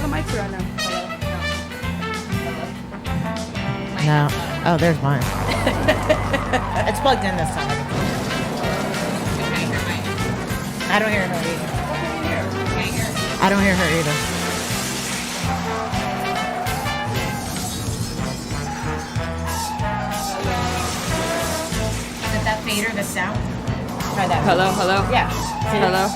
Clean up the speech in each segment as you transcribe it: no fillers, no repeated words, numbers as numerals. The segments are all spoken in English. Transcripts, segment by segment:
all the mics are on now. No. Oh, there's mine. It's plugged in this time. I don't hear her either. I don't hear her either. Is it that fader, the sound? Try that. Hello. Yeah. Hello.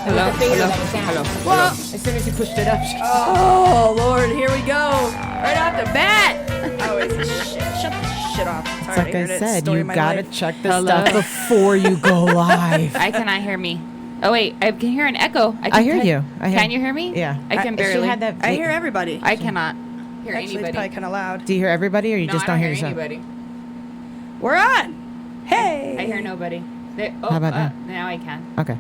Well, As soon as you pushed it up. oh Lord, here we go. Right off the bat. Oh, it's shit. Shut the shit off. Sorry, Like I said, Story you of my gotta life. check the Hello. stuff before you go live. I cannot hear me. Oh wait, I can hear an echo. I hear you. Can you hear me? Yeah. I can barely. She had that. I hear everybody. I cannot hear Actually, it's anybody. probably kind of loud. Do you hear everybody, or you No, just I don't hear yourself? anybody. We're on. Hey. I hear nobody. How about now? Now I can. Okay.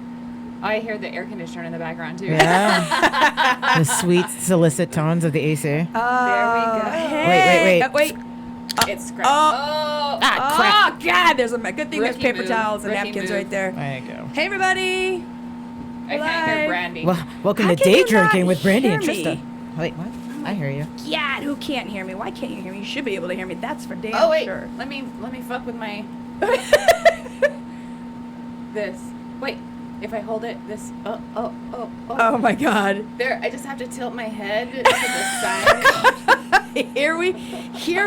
Oh, I hear the air conditioner in the background too. Yeah. The sweet, solicit tones of the AC. There we go. Hey. Wait. Wait. It's scratched. Oh. crap. Oh, God. There's a good thing. There's Rookie paper move. towels and Rookie napkins move. right there. There you go. Hey, everybody. I can't hear Live. Brandy. Well, welcome How to can Day you not Drinking with Brandy and hear Trista. me? Wait, what? I hear you. God, who can't hear me? Why can't you hear me? You should be able to hear me. That's for damn Oh wait, sure. let me fuck with my this. Wait, if I hold it this. Oh my God. There, I just have to tilt my head to the side. Here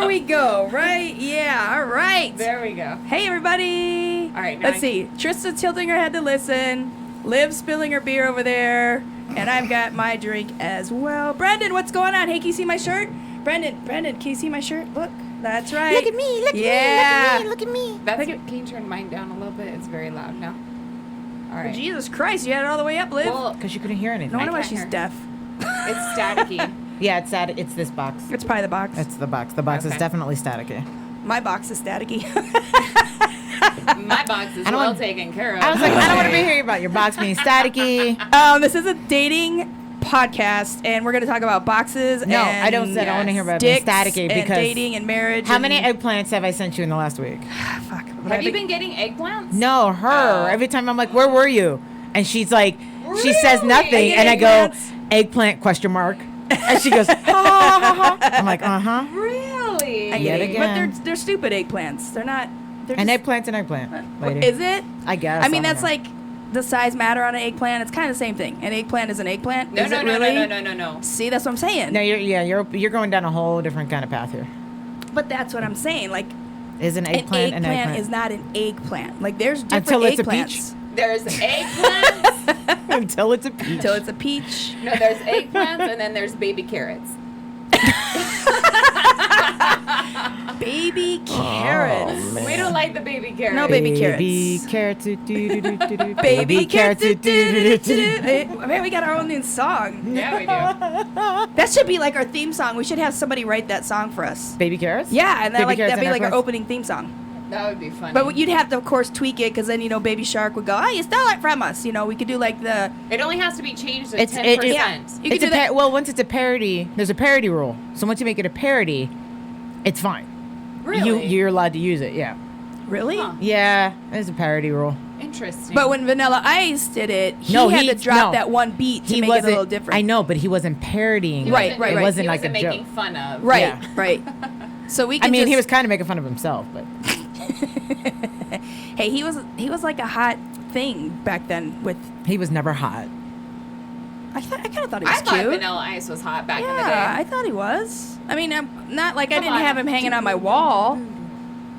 we go. Right? Yeah. All right. There we go. Hey, everybody. All right, now Let's see. Trista tilting her head to listen. Liv spilling her beer over there. And I've got my drink as well. Brendan, what's going on? Hey, can you see my shirt? Brendan, can you see my shirt? Look. That's right. Look at me. Look Yeah. at me. Look at me. That's. Look at- Can you turn mine down a little bit? It's very loud now. All right. Jesus Christ, you had it all the way up, Liv. Well, Because you couldn't hear anything. No wonder why can't she's hear. deaf. it's staticky. Yeah, it's sad. It's this box. It's probably the box. It's the box. The box is Okay. definitely staticky. My box is staticky. My box is I don't well want- taken care of. I was like, I don't want to be hearing about your box being staticky. This is a dating podcast, and we're going to talk about boxes. No, and I don't said I want to hear about being dicks staticky and because dating and marriage. how and- many eggplants have I sent you in the last week? Fuck. Have you been getting eggplants? No, her. Oh. Every time I'm like, where were you? And she's like, she says Really? nothing, I and I get go, eggplants. eggplant question mark. And she goes, ha, ha, ha, ha. I'm like, uh-huh. Really? I Yet get it. again. But they're stupid eggplants. They're not. They're An just, eggplant's an eggplant. lady. Is it? I guess. I mean, don't that's know. like the size matter on an eggplant. It's kind of the same thing. An eggplant is an eggplant. No, is no, it no, really? no. See, that's what I'm saying. No, you're going down a whole different kind of path here. But that's what I'm saying. Like, Is an an eggplant eggplant is not an eggplant. Like, there's different Until it's a eggplants. There's eggplants. Until it's a peach. Until it's a peach. No, there's eggplants and then there's baby carrots. Baby carrots. man. We don't like the baby carrots. No baby carrots. Baby carrots. Do-do-do-do-do. Baby carrots. do-do-do-do-do. Man, we got our own new song. Yeah, we do. That should be like our theme song. We should have somebody write that song for us. Baby carrots? Yeah, and Baby carrots that'd be and like our eggplants? opening theme song. That would be funny. But you'd have to, of course, tweak it because then, Baby Shark would go, oh, you stole it from us. We could do like the... it only has to be changed to It's- 10%. yeah. You It's can do that. well, once it's a parody, there's a parody rule. So once you make it a parody, it's fine. Really? You're allowed to use it, yeah. Really? Huh. Yeah, there's a parody rule. Interesting. But when Vanilla Ice did it, he No, had he- to drop no. that one beat to He make it a wasn't. little different. I know, but he wasn't parodying. He it. Right, right, It right. wasn't he like wasn't a making joke. fun of. Right, Yeah. right. So we I can mean, he was just- kind of making fun of himself, but Hey, he was like a hot thing back then with... he was never hot. I kind of thought he was I thought cute. Vanilla Ice was hot back in the day. Yeah, I thought he was. I mean, not like I Come didn't on. have him hanging on my wall,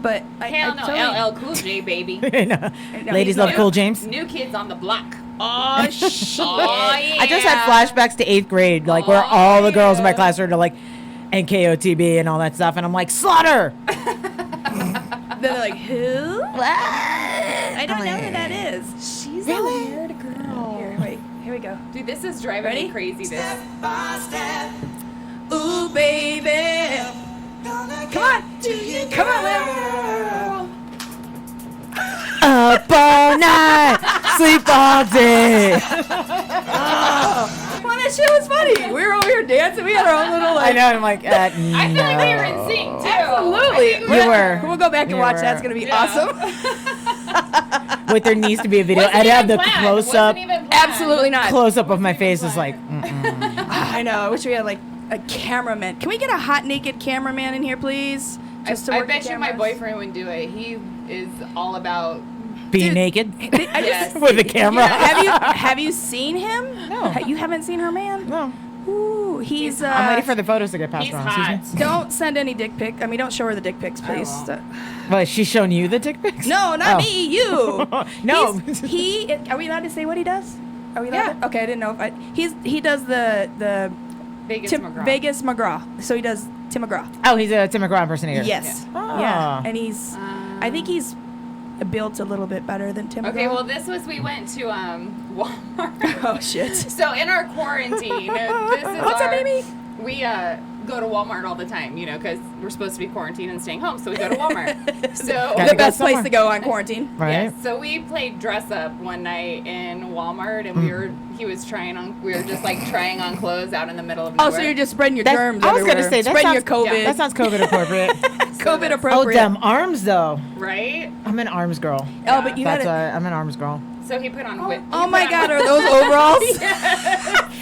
but Hell I no, totally... LL Cool J, baby. No, Ladies he's love not. Cool James. New Kids on the Block. Oh, shit. Oh, yeah. I just had flashbacks to 8th grade, like where all the girls in my yeah. class were to like NKOTB and all that stuff, and I'm like, slaughter! Then they're like, who? I don't know who that is. She's Really? a weird girl. Here, wait. Here we go. Dude, this is driving Ready? me crazy. This. Ooh, baby. Come on. Come on, Liv. Up all night, sleep all day. Well, that shit was funny. We were over here dancing. We had our own little, I like... know, I'm like, I feel like we were in sync, too. Absolutely. You were. We'll go back and You watch were. that. It's going to be Yeah. awesome. Wait, there needs to be a video. Wasn't I'd have even the planned. close up. Wasn't even planned. Absolutely not. Close up of my face is like, I know. I wish we had, like, a cameraman. Can we get a hot naked cameraman in here, please? Just to I work the bet you my cameras? boyfriend would do it. He is all about. Being Dude, naked I Yes. just, with a camera. have you seen him? No. You haven't seen her man? No. Ooh, he's. I'm waiting for the photos to get passed He's around. hot. Excuse me. Don't send any dick pic. I mean, don't show her the dick pics, please. won't. Well, she's showing you the dick pics? No, not Oh. me. You. No. Are we allowed to say what he does? Are we allowed? Yeah. To? Okay, I didn't know if he does the Vegas Tim, McGraw. Vegas McGraw. So he does Tim McGraw. Oh, he's a Tim McGraw impersonator. Yes. Yeah. Yeah. Oh. And he's. I think he's built a little bit better than Tim Okay, McGraw. well, we went to Walmart. Oh shit. So in our quarantine, this is What's up, our, baby? We go to Walmart all the time, because we're supposed to be quarantined and staying home, so we go to Walmart. So Gotta The best go place somewhere. to go on quarantine. Right? yes, so we played dress up one night in Walmart, and we were just like trying on clothes out in the middle of nowhere. Oh, so you're just spreading your That's- germs I was everywhere. gonna say, that spreading your sounds- COVID. That sounds COVID appropriate. COVID Oh, appropriate. them arms though. right. I'm an arms girl. Oh, but you That's gotta. why I'm an arms girl. So he put on Oh my God, are those overalls?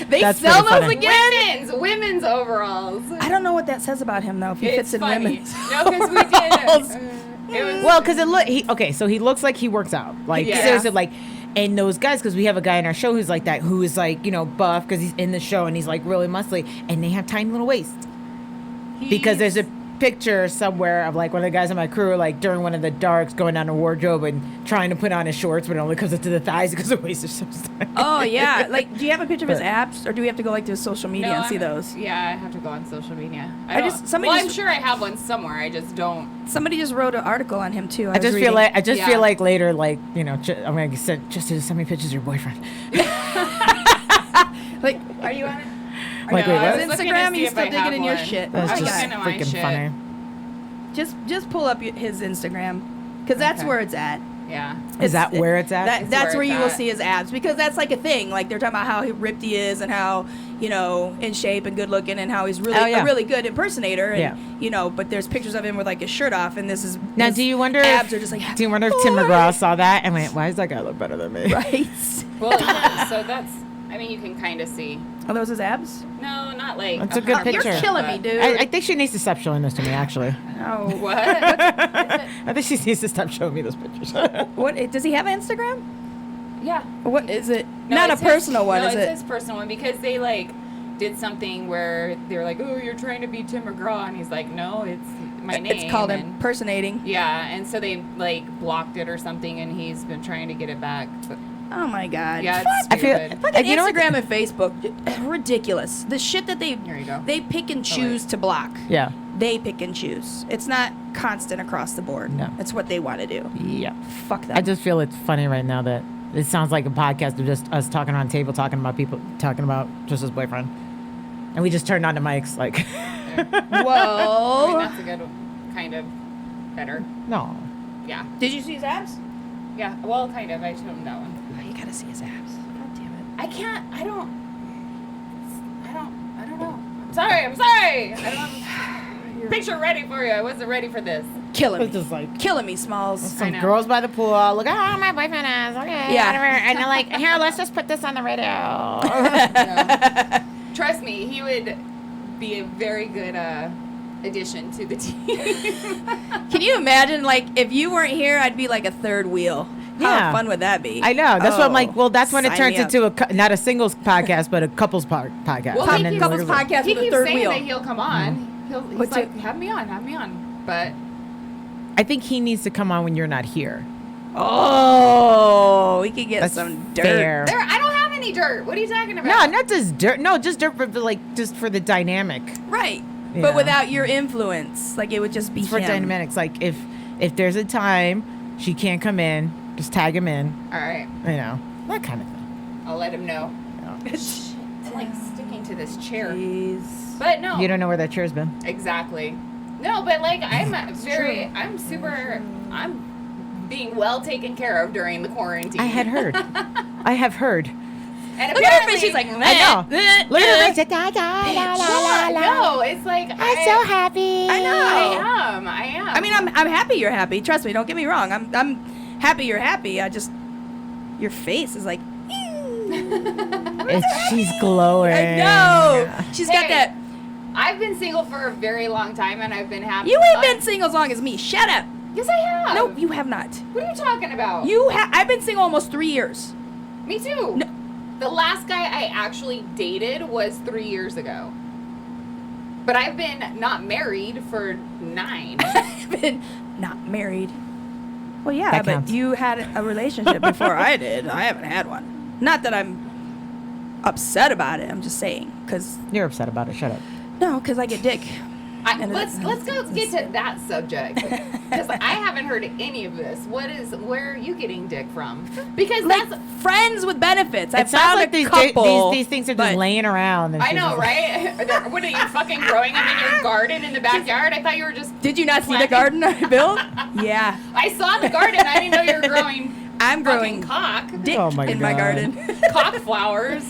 They That's sell pretty those funny. again? women's overalls. I don't know what that says about him though. If he It's fits in funny. women's. No, because we did. It was Well, because so he looks like he works out. Like Yeah. seriously, like, and those guys, because we have a guy in our show who's like that, who is like, buff because he's in the show and he's like really muscly, and they have tiny little waists. Because there's a picture somewhere of like one of the guys on my crew, like during one of the darks, going down to wardrobe and trying to put on his shorts, but it only comes up to the thighs because the waist is so tight. Oh yeah. Like, do you have a picture of his abs, or do we have to go like to his social media and see those? Yeah, I have to go on social media. Somebody I'm just- sure I have one somewhere. I just don't. Somebody just wrote an article on him too. I just feel Yeah. like later, like I'm gonna send me pictures of your boyfriend. Like, are you on it? Like, No, wait, I what? was looking Instagram, to see he's if still I digging have in your one. shit. That's I I got just it. Into my freaking shit. funny. Just pull up his Instagram, because that's Okay. where it's at. Yeah. Is that where it's at? It's That's where where it's you will at. see his abs, because that's like a thing. Like, they're talking about how ripped he is and how, in shape and good looking, and how he's really Oh, yeah. a really good impersonator. And, Yeah. but there's pictures of him with like his shirt off, and this is Now, his do you wonder? abs are just like, Do you wonder if Tim McGraw saw that and went, "Why does that guy look better than me?" right? Well, yeah, so that's. I mean, you can kind of see. Are those his abs? No, not like. That's a good 100%, picture. You're killing me, but- dude. I think she needs to stop showing those to me. Actually, Oh, What? I think she needs to stop showing me those pictures. what does he have an Instagram? Yeah. What is it? No, Not a it's his- personal one, no, is it's it? his personal one, because they like did something where they were like, "Oh, you're trying to be Tim McGraw," and he's like, "No, it's my name." It's called and, impersonating. Yeah, and so they like blocked it or something, and he's been trying to get it back. But, Oh my God. yeah, Fuck. it's I feel- stupid. Fucking You know what Instagram and Facebook, ridiculous. The shit that Here you go. they pick and choose to block. Yeah. They pick and choose. It's not constant across the board. No. It's what they want to do. Yeah. Fuck them. I just feel it's funny right now that it sounds like a podcast of just us talking around a table, talking about people, talking about just his boyfriend, and we just turned on the mics like, I mean, Whoa. that's a good kind of better. no. Yeah. Did you see his abs? Yeah. Well, kind of. I showed him that one. Oh, you gotta see his abs. God damn it. I can't. I don't know. I'm sorry. I don't have a picture ready for you. I wasn't ready for this. Killing It's me. just like Killing me, Smalls. some know. girls by the pool. Look, my boyfriend is okay. Yeah. Whatever. And they're like, here, let's just put this on the radio. Yeah. Trust me, he would be a very good addition to the team. Can you imagine, like, if you weren't here, I'd be like a third wheel. Yeah. How fun would that be? I know. That's what I'm like. Well, that's when it sign turns me up. into not a singles podcast, but a couples podcast. Well, And he then keeps- Couples literally- podcast he with a keeps third saying wheel. that he'll come on. He's What's like, it- have me on. But I think he needs to come on when you're not here. Oh, we could get That's some dirt. fair. there, I don't have any dirt. What are you talking No, about? not just dirt. No, just dirt for just for the dynamic. Right. Yeah. But without your influence. Like, it would just be For him. dynamics, like if there's a time she can't come in, just tag him in. All right, That kind of thing. I'll let him know. Shit. I'm like sticking to this chair. Jeez. But no. You don't know where that chair's been. Exactly. No, but like I'm being well taken care of during the quarantine. I had heard. I have heard. And Look at her apparently, face. She's like, I know. Look at her face. Da, da, la, la, la, la. No, it's like I'm so happy. I know. I am. I mean, I'm happy you're happy. Trust me. Don't get me wrong. I'm happy you're happy. I just, your face is like, She's glowing. I know. She's got Hey. that I've been single for a very long time, and I've been happy. You ain't been single as long as me. Shut up. Yes, I have. No, you have not. What are you talking about? I've been single almost 3 years. Me too. No. The last guy I actually dated was 3 years ago. But I've been not married for 9. I've been not married. Well, yeah, That but counts. you had a relationship before I did. I haven't had one. Not that I'm upset about it. I'm just saying, because You're upset about it. Shut up. no, because I get dick. And let's go get to that subject, because I haven't heard any of this. Where are you getting dick from? Because Like that's friends with benefits. I It sounds found like a these couple. these things are but- just laying around. And I she's know, just- right? What are you fucking growing them in your garden in the backyard? I thought you were just. Did you not see the planting- garden I built? Yeah, I saw the garden. I didn't know you were growing. I'm growing Fucking cock. dick Oh my in my God. garden. Cock flowers.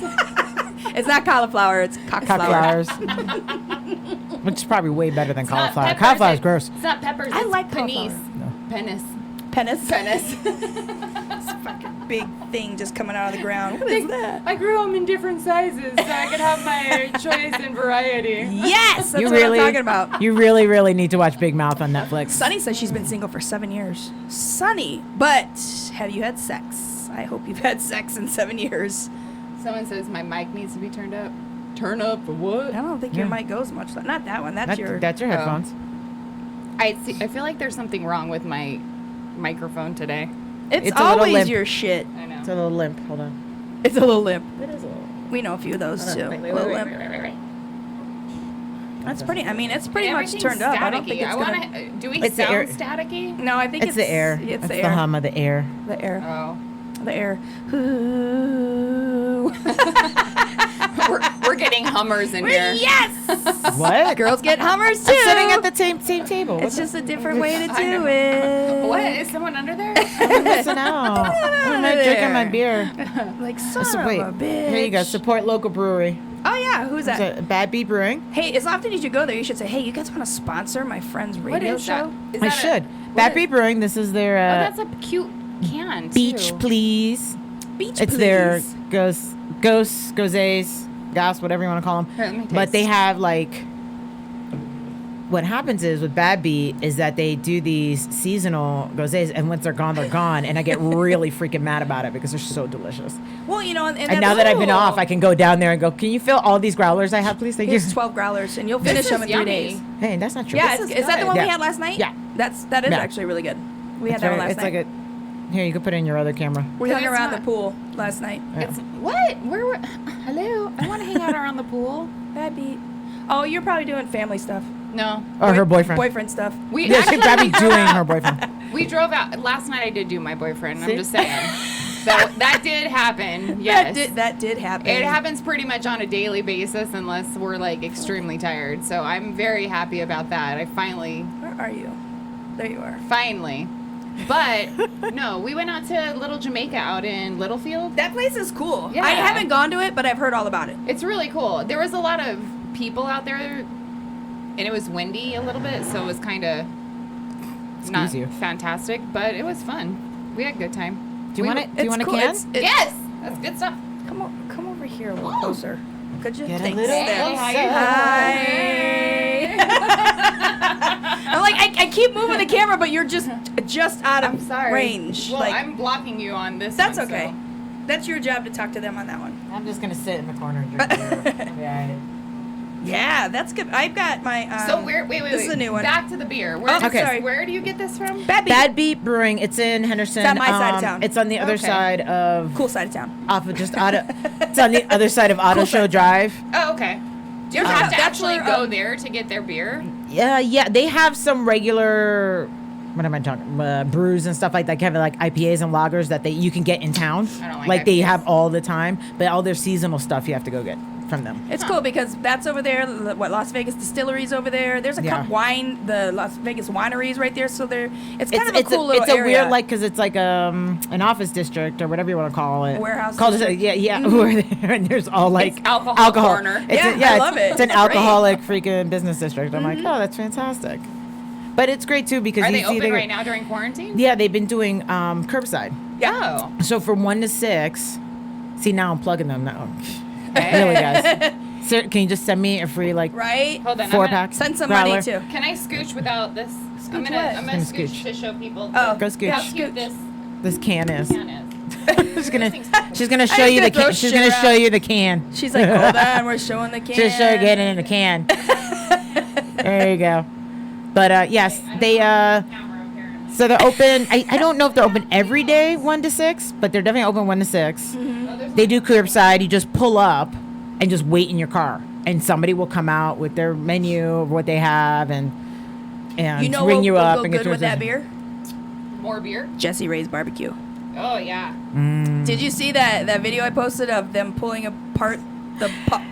It's not cauliflower. It's cockflower. Cockflowers. Which is probably way better than It's not cauliflower. peppers, Cauliflower's gross. It's not peppers. I it's like penis. cauliflower. Penis. Penis. Penis. This fucking big thing just coming out of the ground. What is that? I grew them in different sizes so I could have my choice and variety. Yes, that's You what really, I'm talking about. You really, really need to watch Big Mouth on Netflix. Sunny says she's been single for 7 years. Sunny, but have you had sex? I hope you've had sex in 7 years. Someone says my mic needs to be turned up. Turn up for what? I don't think your Yeah. mic goes much. Not that one. That's your. That's your headphones. I feel like there's something wrong with my microphone today. It's It's a little always limp. your shit. I know. It's a little limp. Hold on. It's a little limp. It is a little. We know a few of those Hold too. on. Wait, Little wait, limp. wait. That's pretty. I mean, it's pretty much Everything's turned up. I don't staticky. think it's gonna. wanna. Do we It's the air- sound staticky? No, I think It's the air. It's It's the the air. hum of the air. The air. Oh. The air. Ooh. We're getting hummers in here. Yes. What? Girls get hummers too. I'm sitting at the same table. It's just a different way to I know. do it. What? Is someone under there? I'm missing out. I'm not drinking my beer. Like son So of wait, a bitch. here you go. Support local brewery. Oh yeah, who's that? It's a Bad Bee Brewing. Hey, as often as you go there, you should say, "Hey, you guys want to sponsor my friend's What radio is show?" that? Is I that a- should. what Bad is- Bee Brewing. This is their Oh, that's a cute can. beach, too. please. Beach, It's please. their goses, gas, whatever you want to call them. Here, let me But they taste. have like. What happens is with Bad Bee is that they do these seasonal goses, and once they're gone, and I get really freaking mad about it because they're so delicious. Well, you know, and And now that I've been off, I can go down there and go, "Can you fill all these growlers I have, please? Thank you." Here's 12 growlers, and you'll This finish is them in 3 yummy. days. Hey, that's not true. Yeah, This is is that the good. one we Yeah. had last night? Yeah. That is Yeah. actually really good. We had It's that one very- last it's night. like here, you could put it in your other camera. We Because hung it's around not- the pool last night. Yeah. It's what? Where? Hello. I want to hang out around the pool. Bad beat. Oh, you're probably doing family stuff. No. Or her boyfriend. Boyfriend stuff. We Yeah, she'd probably actually doing her boyfriend. We drove out last night. I did do my boyfriend. See? I'm just saying. That did happen. Yes. That did happen. It happens pretty much on a daily basis unless we're like extremely tired. So I'm very happy about that. I finally. Where are you? There you are. But no, we went out to Little Jamaica out in Littlefield. That place is cool. Yeah. I haven't gone to it, but I've heard all about it. It's really cool. There was a lot of people out there, and it was windy a little bit, so it was kind of not Excuse you. fantastic, but it was fun. We had a good time. Do you want it? Do you It's want a cool. can? It's- Yes, that's good stuff. Come over here a little closer. Could you? Get a Thanks. little There. closer. Hi. I'm like I keep moving the camera, but you're just out of I'm sorry. range. Well, like I'm blocking you on this. that's one, okay. so- That's your job to talk to them on that one. I'm just gonna sit in the corner and drink beer. Yeah. Yeah, that's good. I've got my. So wait. This is a new one. Back to the beer. Where, Oh, Okay. sorry. Where do you get this from? Bad beat. Bad Beat Brewing. It's in Henderson. It's on my side of town. It's on the other Okay. side of Cool side of town. off of just auto. It's on the other side of Auto Cool Show side. Drive. Oh, okay. Do you There's have a- to that's actually where, go there to get their beer? Yeah, they have some regular. What am I talking? Brews and stuff like that. Kind of like IPAs and lagers that you can get in town. I don't like like they IPAs. have all the time, but all their seasonal stuff you have to go get from them. It's cool because that's over there. Las Vegas Distilleries over there. There's a Yeah. the Las Vegas wineries right there. So it's kind of a It's cool little it's a area. weird like because it's like an office district or whatever you want to call it. Warehouse Called it, district. yeah. Where and there's all like It's alcohol corner. It's Yeah, I love it. It's an It's great. alcoholic freaking business district. I'm like, oh, that's fantastic. But it's great too because Are you they see open right now during quarantine? Yeah, they've been doing curbside. Yeah. Oh. So from 1 to 6. See, now I'm plugging them now. Hey. Really, guys. Sir, can you just send me a free like Right? Hold on. 4-pack? Send some growler? money too. Can I scooch without this? I'm what? gonna Gonna scooch scooch. to show people Oh, Go scooch. how yeah, cute scooch. this This can is. can is. She's gonna show was you the gonna throw can. She's shit gonna show around. you the can. She's like, hold on, we're showing the can. Just show you getting in the can. There you go. But yes, they so they're open. I don't know if they're open every day 1 to 6, but they're definitely open 1 to 6. Mm-hmm. They do curbside. You just pull up and just wait in your car, and somebody will come out with their menu of what they have and You know ring what you will up go and get good you with that beer? More beer? Jesse Ray's barbecue. Oh yeah. Did you see that video I posted of them pulling apart the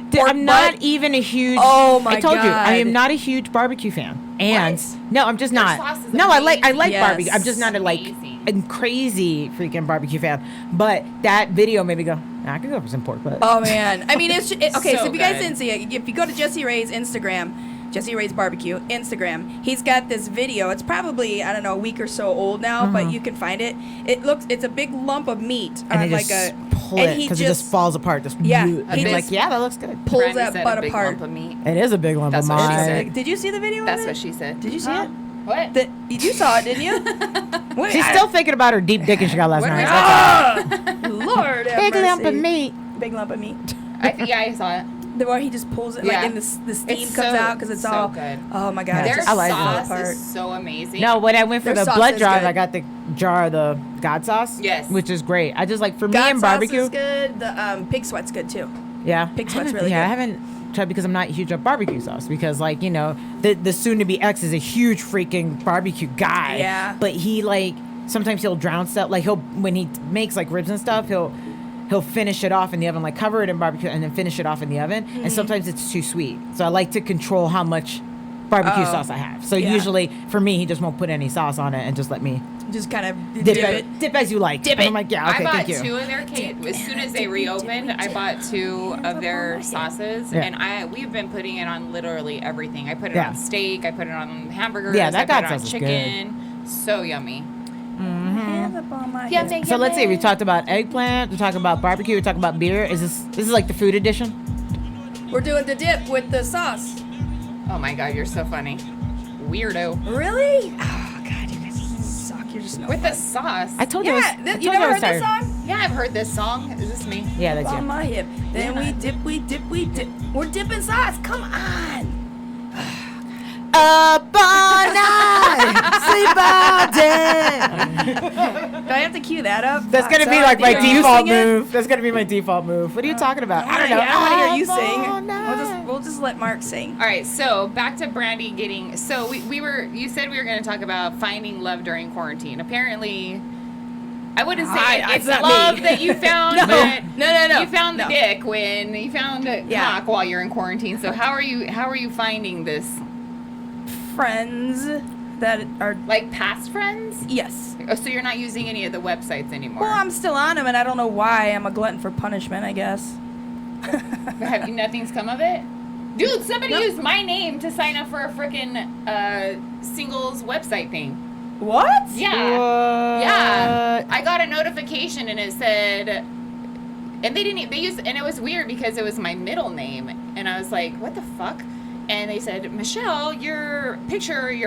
Dude, pork I'm not butt? even a huge. Oh my I told you I am God. not a huge barbecue fan. And What? no, I'm just Their not. sauce is No, I like amazing. Yes. barbecue. I'm just not a crazy freaking barbecue fan. But that video made me go, I could go for some pork butt. Oh man, I mean okay. So So if you guys good. didn't see it, if you go to Jesse Ray's Instagram, Jesse Ray's barbecue Instagram, he's got this video. It's probably I don't know a week or so old now, but you can find it. It's a big lump of meat and on they like just a pull and it he because it just falls apart. Just Yeah, and he he's just like, yeah, that looks good. pulls Brandy that said butt a big apart. lump of meat. It is a big lump That's of what she mine. said. Did you see the video? of That's it? what she said. Did you see Huh? it? What? You saw it, didn't you? Wait, She's still thinking about her deep dick she got last What night. Ah! Lord, have Big lump of mercy. meat. Big lump of meat. I saw it. The one he just pulls it Yeah. like, and the steam It's comes so- out because it's so all. good. Oh my god! Yeah. it Their just I like falls it. sauce apart. is so amazing. No, when I went for Their the sauce blood is drive, good. I got the jar of the God sauce. Yes. Which is great. I just like for me God and sauce barbecue. is good. The pig sweat's good too. Yeah. Pig I sweat's haven't- really yeah, good. I haven't tried because I'm not huge on barbecue sauce because like, you know, the soon to be ex is a huge freaking barbecue guy. Yeah. But he like sometimes he'll drown stuff like when he makes like ribs and stuff, he'll finish it off in the oven, like cover it in barbecue and then finish it off in the oven. Mm-hmm. And sometimes it's too sweet. So I like to control how much barbecue Oh. sauce I have. So Yeah. usually for me he just won't put any sauce on it and just let me Just kind of dip as you like. Dip and it. I'm like, yeah, okay, I thank bought you. 2 of their cake. As soon as they reopened, I bought 2 of their sauces, Yeah. and we've been putting it on literally everything. I put it Yeah. on steak. I put it on hamburgers. Yeah, that I God put it on sauce is good. chicken. So yummy. Hands up on my Yummy. head. So let's see. We talked about eggplant. We talked about barbecue. We talked about beer. This is like the food edition? We're doing the dip with the sauce. Oh my god, you're so funny. Weirdo. Really? Oh god, you guys suck. You're just no With the fun. sauce. I told you. I was, Yeah, I told you I never was heard this tired. song? Yeah, I've heard this song. Is this me? Yeah, that's On you. my hip. Then we dip, we dip, we dip. We're dipping sauce. Come on. Up all night, sleep all day. Do I have to cue that up? That's gonna So be like my do you default sing it? move. That's gonna be my default move. What are you talking about? I don't know. I want to hear you Up sing. all night. We'll just let Mark sing. All right, so back to Brandy getting. So you said we were going to talk about finding love during quarantine. Apparently, I wouldn't say it's not love me. that you found. No. but No. You found the No. dick when you found a Yeah. cock while you're in quarantine. So how are you finding this? Friends that are Like past friends? yes. Oh, so you're not using any of the websites anymore? Well, I'm still on them, and I don't know why. I'm a glutton for punishment, I guess. Have you? Nothing's come of it. Dude, somebody No. used my name to sign up for a freaking singles website thing. What? Yeah. What? Yeah, I got a notification and it said, and they used, and it was weird because it was my middle name, and I was like, what the fuck? And they said, Michelle, your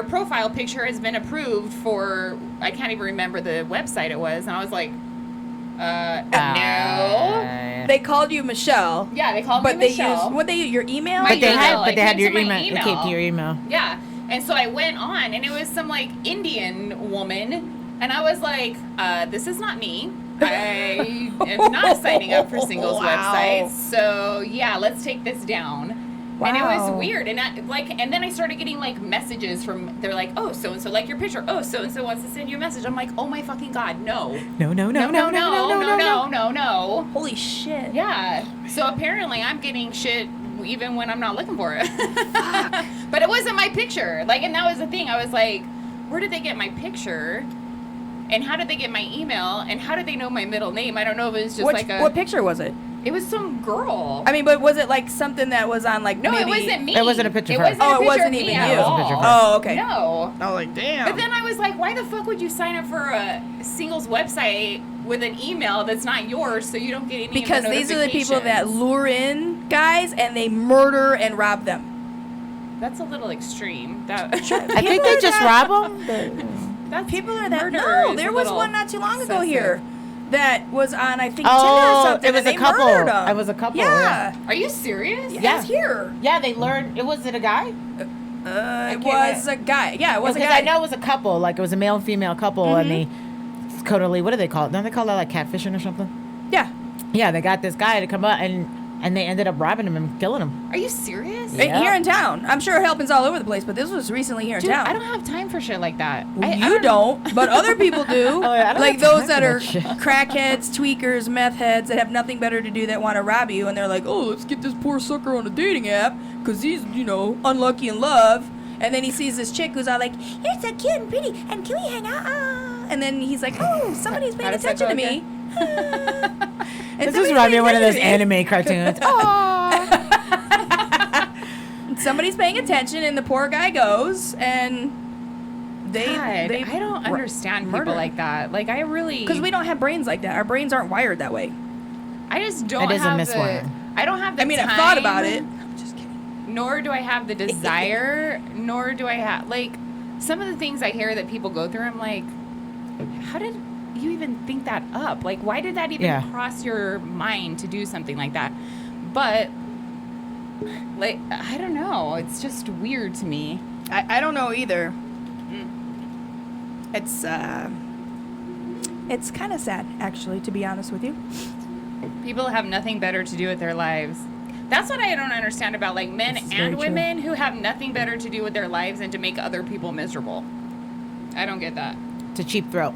profile picture has been approved for, I can't even remember the website it was, and I was like, no. They called you Michelle, Yeah, they called but me they Michelle. used what they use your email. My But they email, had, it but they had came your to my email. It came to your email. Yeah. And so I went on, and it was some like Indian woman, and I was like, this is not me. I am not signing up for singles Wow. websites. So yeah, let's take this down. And it was Wow. weird. And and then I started getting like messages from, they're like, oh, so and so like your picture. Oh, so and so wants to send you a message. I'm like, oh my fucking god, no. No. No. Holy shit! Yeah. So apparently I'm getting shit even when I'm not looking for it. But it wasn't my picture. Like, and that was the thing. I was like, where did they get my picture? And how did they get my email? And how did they know my middle name? I don't know if it was just What picture was it? it was some girl. I mean, but was it like something that was on like No, maybe... it wasn't me. It wasn't a picture It of her. wasn't Oh, a it picture wasn't of me even at you. It was a picture of all. her. Oh, okay. No. Oh, like damn. But then I was like, why the fuck would you sign up for a singles website with an email that's not yours so you don't get any Because of the these are the people that notifications? lure in guys and they murder and rob them. That's a little extreme. That I think they just rob them. that's People are that. murder No, is there a was little one not too long ago excessive. here that was on, I think, Tinder or Oh, something. it was and a they couple. murdered 'em. It was a couple. Yeah. Are you serious? Yeah. It's here. Yeah, they learned. It was it a guy? It was a guy. Yeah, it was a Because guy. I know it was a couple. Like it was a male and female couple, and they totally. What do they call it? Don't they call that like catfishing or something? Yeah. Yeah, they got this guy to come up, and they ended up robbing him and killing him. Are you serious? Yeah. Here in town. I'm sure it happens all over the place, but this was recently here in Dude, town. I don't have time for shit like that. You don't, but other people do. Oh, yeah, I don't Like have time those that for are that shit. crackheads, tweakers, meth heads that have nothing better to do that want to rob you, and they're like, oh, let's get this poor sucker on a dating app because he's, unlucky in love. And then he sees this chick who's all like, you're so cute and pretty, and can we hang out? And then he's like, oh, somebody's paying How does that attention to go me. And This is somebody's reminding me paying of one of those attention to me. anime cartoons. Oh. Somebody's paying attention, and the poor guy goes, and they I don't understand people like that. Like, I really... Because we don't have brains like that. Our brains aren't wired that way. I just don't It is a have miswiring. I don't have the I mean, time, I've thought about it. I'm just kidding. Nor do I have the desire, nor do I have... Like, some of the things I hear that people go through, I'm like, how did you even think that up? Like, why did that even cross your mind to do something like that? But... like, I don't know. It's just weird to me. I don't know either. It's kind of sad, actually, to be honest with you. People have nothing better to do with their lives. That's what I don't understand about, like, men This is very and true. women who have nothing better to do with their lives than to make other people miserable. I don't get that. It's a cheap throat.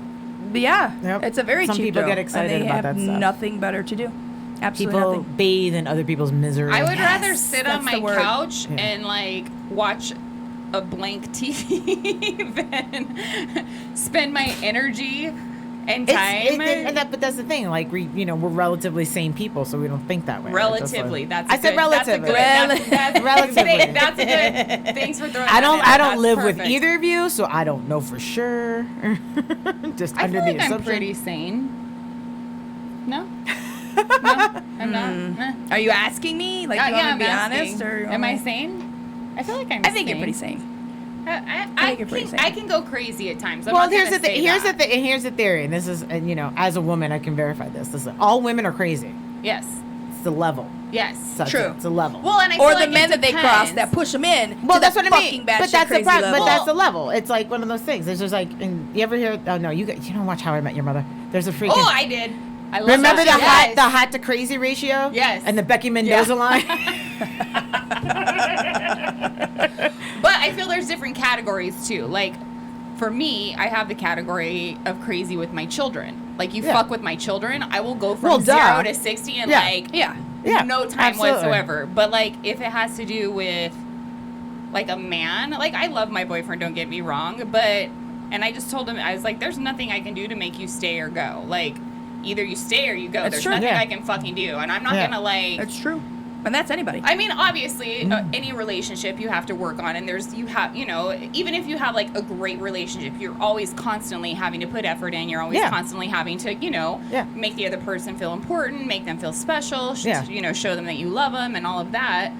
But yeah, Yep. it's a very Some cheap people thrill, get excited and they about have that stuff. nothing better to do. Absolutely People nothing. bathe in other people's misery. I would rather Yes, sit on that's my the word. couch Yeah. and, like, watch a blank TV than spend my energy and time. But that's the thing. Like we're relatively sane people, so we don't think that way. Relatively, That's that's I said relatively. That's Relatively. That's a good. Thanks for throwing. I that in there. don't That's live with perfect. either of you, so I don't know for sure. Just I under feel the like I'm assumption. pretty sane. No, no, I'm not. Eh. Are you asking me? Like, you want me to be honest? Or Am I sane? I feel like I'm. I think you're pretty sane. I think you're pretty sane. I can go crazy at times. I'm Well, not here's gonna the thing. say Here's the that. thing. Here's the theory, and this is, as a woman, I can verify this. Listen, all women are crazy. Yes. It's the level. Yes. So True. It's a level. Well, and I Or feel the like men it that they cross depends. that push them in. Well, to that's the what I mean. fucking But batshit that's the crazy problem. level. But that's the level. It's like one of those things. It's just like, and you ever hear? Oh no, you don't watch How I Met Your Mother. There's a freaking. Oh, I did. I love Remember that. the hot to crazy ratio? Yes. And the Becky Mendoza line? But I feel there's different categories too. Like, for me, I have the category of crazy with my children. Like, you Yeah. fuck with my children, I will go from Well, 0 duh. to 60 in Yeah. like Yeah. Yeah, no time absolutely. whatsoever. But like, if it has to do with like a man, like, I love my boyfriend, don't get me wrong, but and I just told him, I was like, there's nothing I can do to make you stay or go. Like, either you stay or you go. That's There's true. nothing Yeah. I can fucking do, and I'm not Yeah. gonna like. That's true. And that's anybody. I mean, obviously, Mm-hmm. any relationship you have to work on, and even if you have like a great relationship, you're always constantly having to put effort in. You're always Yeah. constantly having to, Yeah. make the other person feel important, make them feel special, Yeah. show them that you love them and all of that.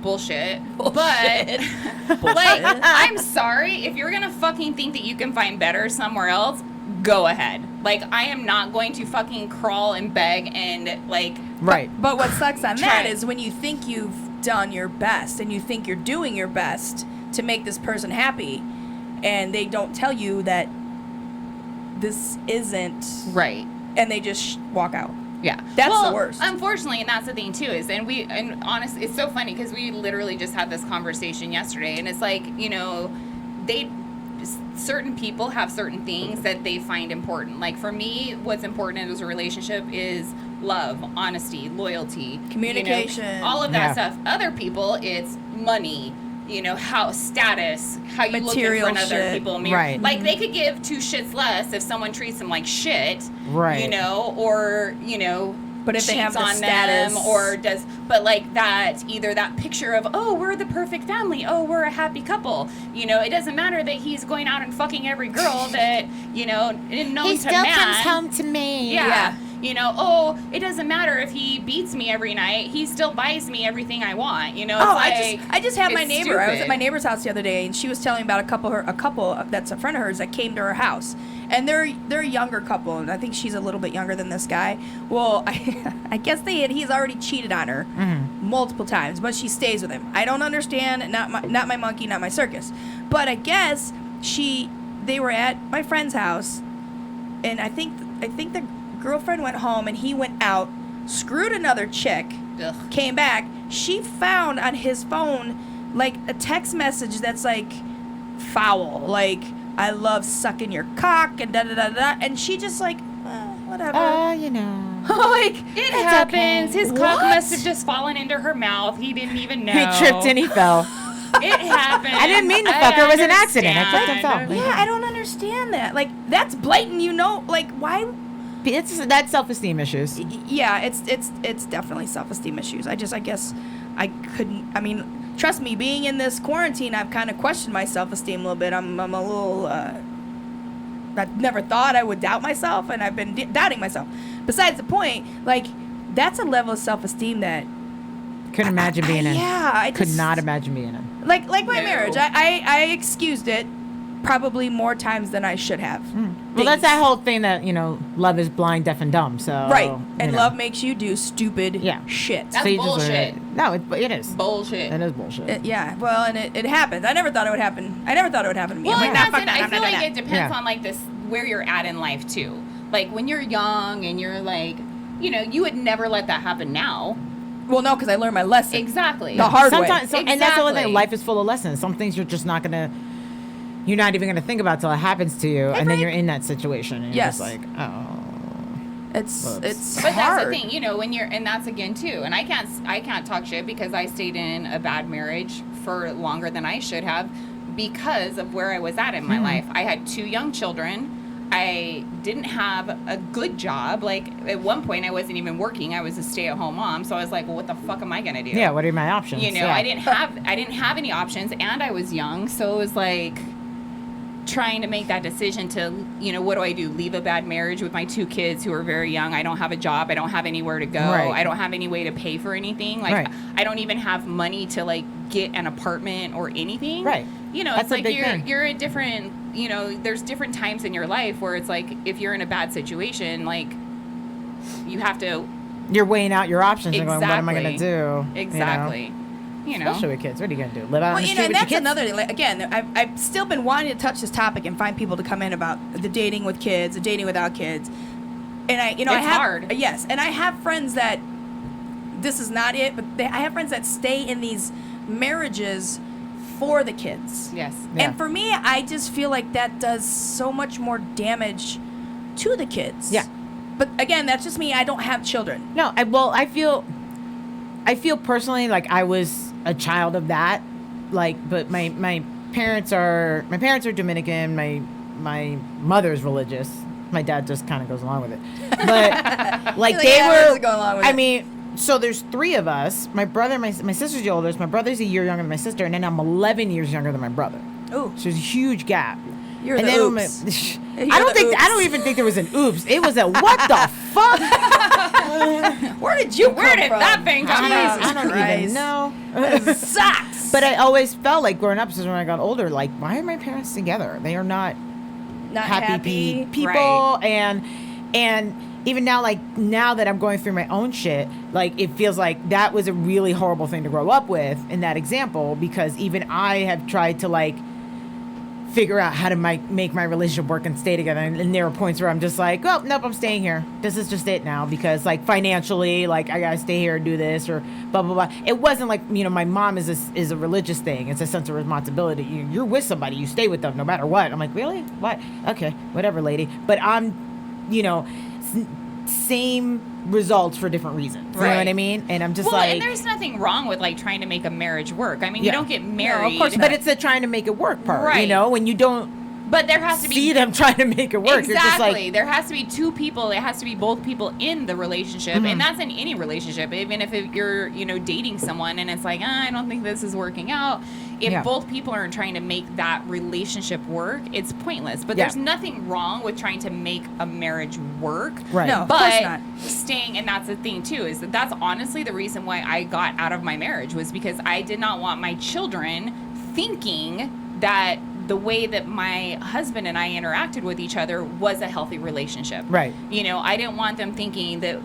Bullshit. Bullshit. But, like, I'm sorry, if you're gonna fucking think that you can find better somewhere else, go ahead. Like, I am not going to fucking crawl and beg and, like, Right. But what sucks on Try that it. is when you think you've done your best and you think you're doing your best to make this person happy, and they don't tell you that this isn't, right. and they just walk out. Yeah, That's the worst. Unfortunately, and that's the thing too and honestly, it's so funny because we literally just had this conversation yesterday, and it's like, certain people have certain things that they find important. Like, for me, what's important in a relationship is love, honesty, loyalty, Communication. all of that Yeah. stuff. Other people, it's money. How status, how you look in Material front of other shit. people. Right. Like, they could give 2 shits less if someone treats them like shit. Right. Or, But if they cheats have the on status- them or but like that, either that picture of, oh, we're the perfect family, oh, we're a happy couple, it doesn't matter that he's going out and fucking every girl that, known He to still man. comes home to me. Yeah. You know, oh, it doesn't matter if he beats me every night. He still buys me everything I want. You know, it's I just had my it's neighbor. I was stupid. at my neighbor's house the other day, and she was telling me about a couple that's a friend of hers that came to her house, and they're a younger couple, and I think she's a little bit younger than this guy. Well, I guess he's already cheated on her multiple times, but she stays with him. I don't understand. Not my monkey, not my circus. But I guess they were at my friend's house, and I think the girlfriend went home and he went out, screwed another chick, came back. She found on his phone like a text message that's like foul, like I love sucking your cock and da da da da, and she just like whatever. You know. Like It happens. okay. His cock What? must have just fallen into her mouth. He didn't even know. He tripped and he fell. It happened. I didn't mean to fuck her. It was an accident. I tripped and fell. understand. yeah, I don't understand that. Like that's blatant, you know. Like why? That's self-esteem issues. Yeah, it's definitely self-esteem issues. I guess I couldn't. I mean, trust me, being in this quarantine, I've kind of questioned my self-esteem a little bit. I'm a little. I've never thought I would doubt myself, and I've been doubting myself. Besides the point, like that's a level of self-esteem that Couldn't imagine being in. Yeah, I Could just, not imagine being in. Like my No. marriage. I excused it probably more times than I should have. Well, that's that whole thing that, love is blind, deaf, and dumb. So Right, and you know. love makes you do stupid Yeah. shit. That's So you just bullshit. No, it is. Bullshit. It is bullshit. Yeah, well, and it happens. I never thought it would happen. I never thought it would happen to me. Well, I'm and like, that's nah, it. fuck that, I I'm feel not doing like that. it depends Yeah. on like this where you're at in life too. Like when you're young and you're like, you would never let that happen now. Well, no, because I learned my lesson. Exactly. The hard way. Sometimes, and that's the only thing. Exactly. Life is full of lessons. Some things you're just not gonna. You're not even gonna think about till it happens to you, and then Frank. you're in that situation, and Yes. you're just like, oh. It's But hard. that's the thing, when you're, and that's again too. And I can't talk shit because I stayed in a bad marriage for longer than I should have because of where I was at in my life. I had 2 young children. I didn't have a good job. Like at one point, I wasn't even working. I was a stay-at-home mom. So I was like, well, what the fuck am I gonna do? Yeah, what are my options? Yeah. I didn't have any options, and I was young. So it was like trying to make that decision to, what do I do? Leave a bad marriage with my 2 kids who are very young. I don't have a job. I don't have anywhere to go. Right. I don't have any way to pay for anything. Like, Right. I don't even have money to, like, get an apartment or anything. Right. It's That's a like big thing. you're at different, there's different times in your life where it's like if you're in a bad situation, like, you have to. You're weighing out your options and going, what am I gonna do? Exactly. Especially with kids. What are you gonna do? Live out on Well, the and street with your that's kids? another thing. Like, again, I've still been wanting to touch this topic and find people to come in about the dating with kids, the dating without kids. And I It's have hard. Yes, and I have friends that this is not it, but I have friends that stay in these marriages for the kids. Yes. Yeah. And for me, I just feel like that does so much more damage to the kids. Yeah. But again, that's just me. I don't have children. No, I feel personally like I was a child of that, like, but my parents are Dominican. My mother's religious. My dad just kind of goes along with it, but like He's like, they "Yeah, we'll were. just go along with I it." mean, so there's 3 of us. My brother, my sister's the oldest. My brother's a year younger than my sister, and then I'm 11 years younger than my brother. Ooh, So there's a huge gap. you're And the then oops. I You're the I oops. don't even think there was an oops. It was a what the fuck? Where did you Where come did from? that thing come from? I don't Christ. even know. Sucks. But I always felt like growing up, especially when I got older, like, why are my parents together? They are not not happy people. Right. And even now, like, now that I'm going through my own shit, like, it feels like that was a really horrible thing to grow up with in that example, because even I have tried to, like, figure out how to make my relationship work and stay together. And there are points where I'm just like, oh, nope, I'm staying here. This is just it now, because, like, financially, like, I gotta stay here and do this or blah, blah, blah. It wasn't like, my mom is a religious thing. It's a sense of responsibility. You're with somebody. You stay with them no matter what. I'm like, really? What? Okay, whatever, lady. But I'm, same results for different reasons. You know Right. what I mean? And I'm just Well, like... and there's nothing wrong with like trying to make a marriage work. I mean, Yeah. you don't get married. of course, but it's the trying to make it work part, Right. when you don't But there has to be see them trying to make it work. You're just exactly. like, There has to be two people. It has to be both people in the relationship, Mm-hmm. and that's in any relationship. Even if you're, dating someone, and it's like, I don't think this is working out. If Yeah. both people aren't trying to make that relationship work, it's pointless. But Yeah. there's nothing wrong with trying to make a marriage work. right. No. Of course But not. staying, and that's the thing too, is that's honestly the reason why I got out of my marriage, was because I did not want my children thinking that the way that my husband and I interacted with each other was a healthy relationship. Right. I didn't want them thinking that,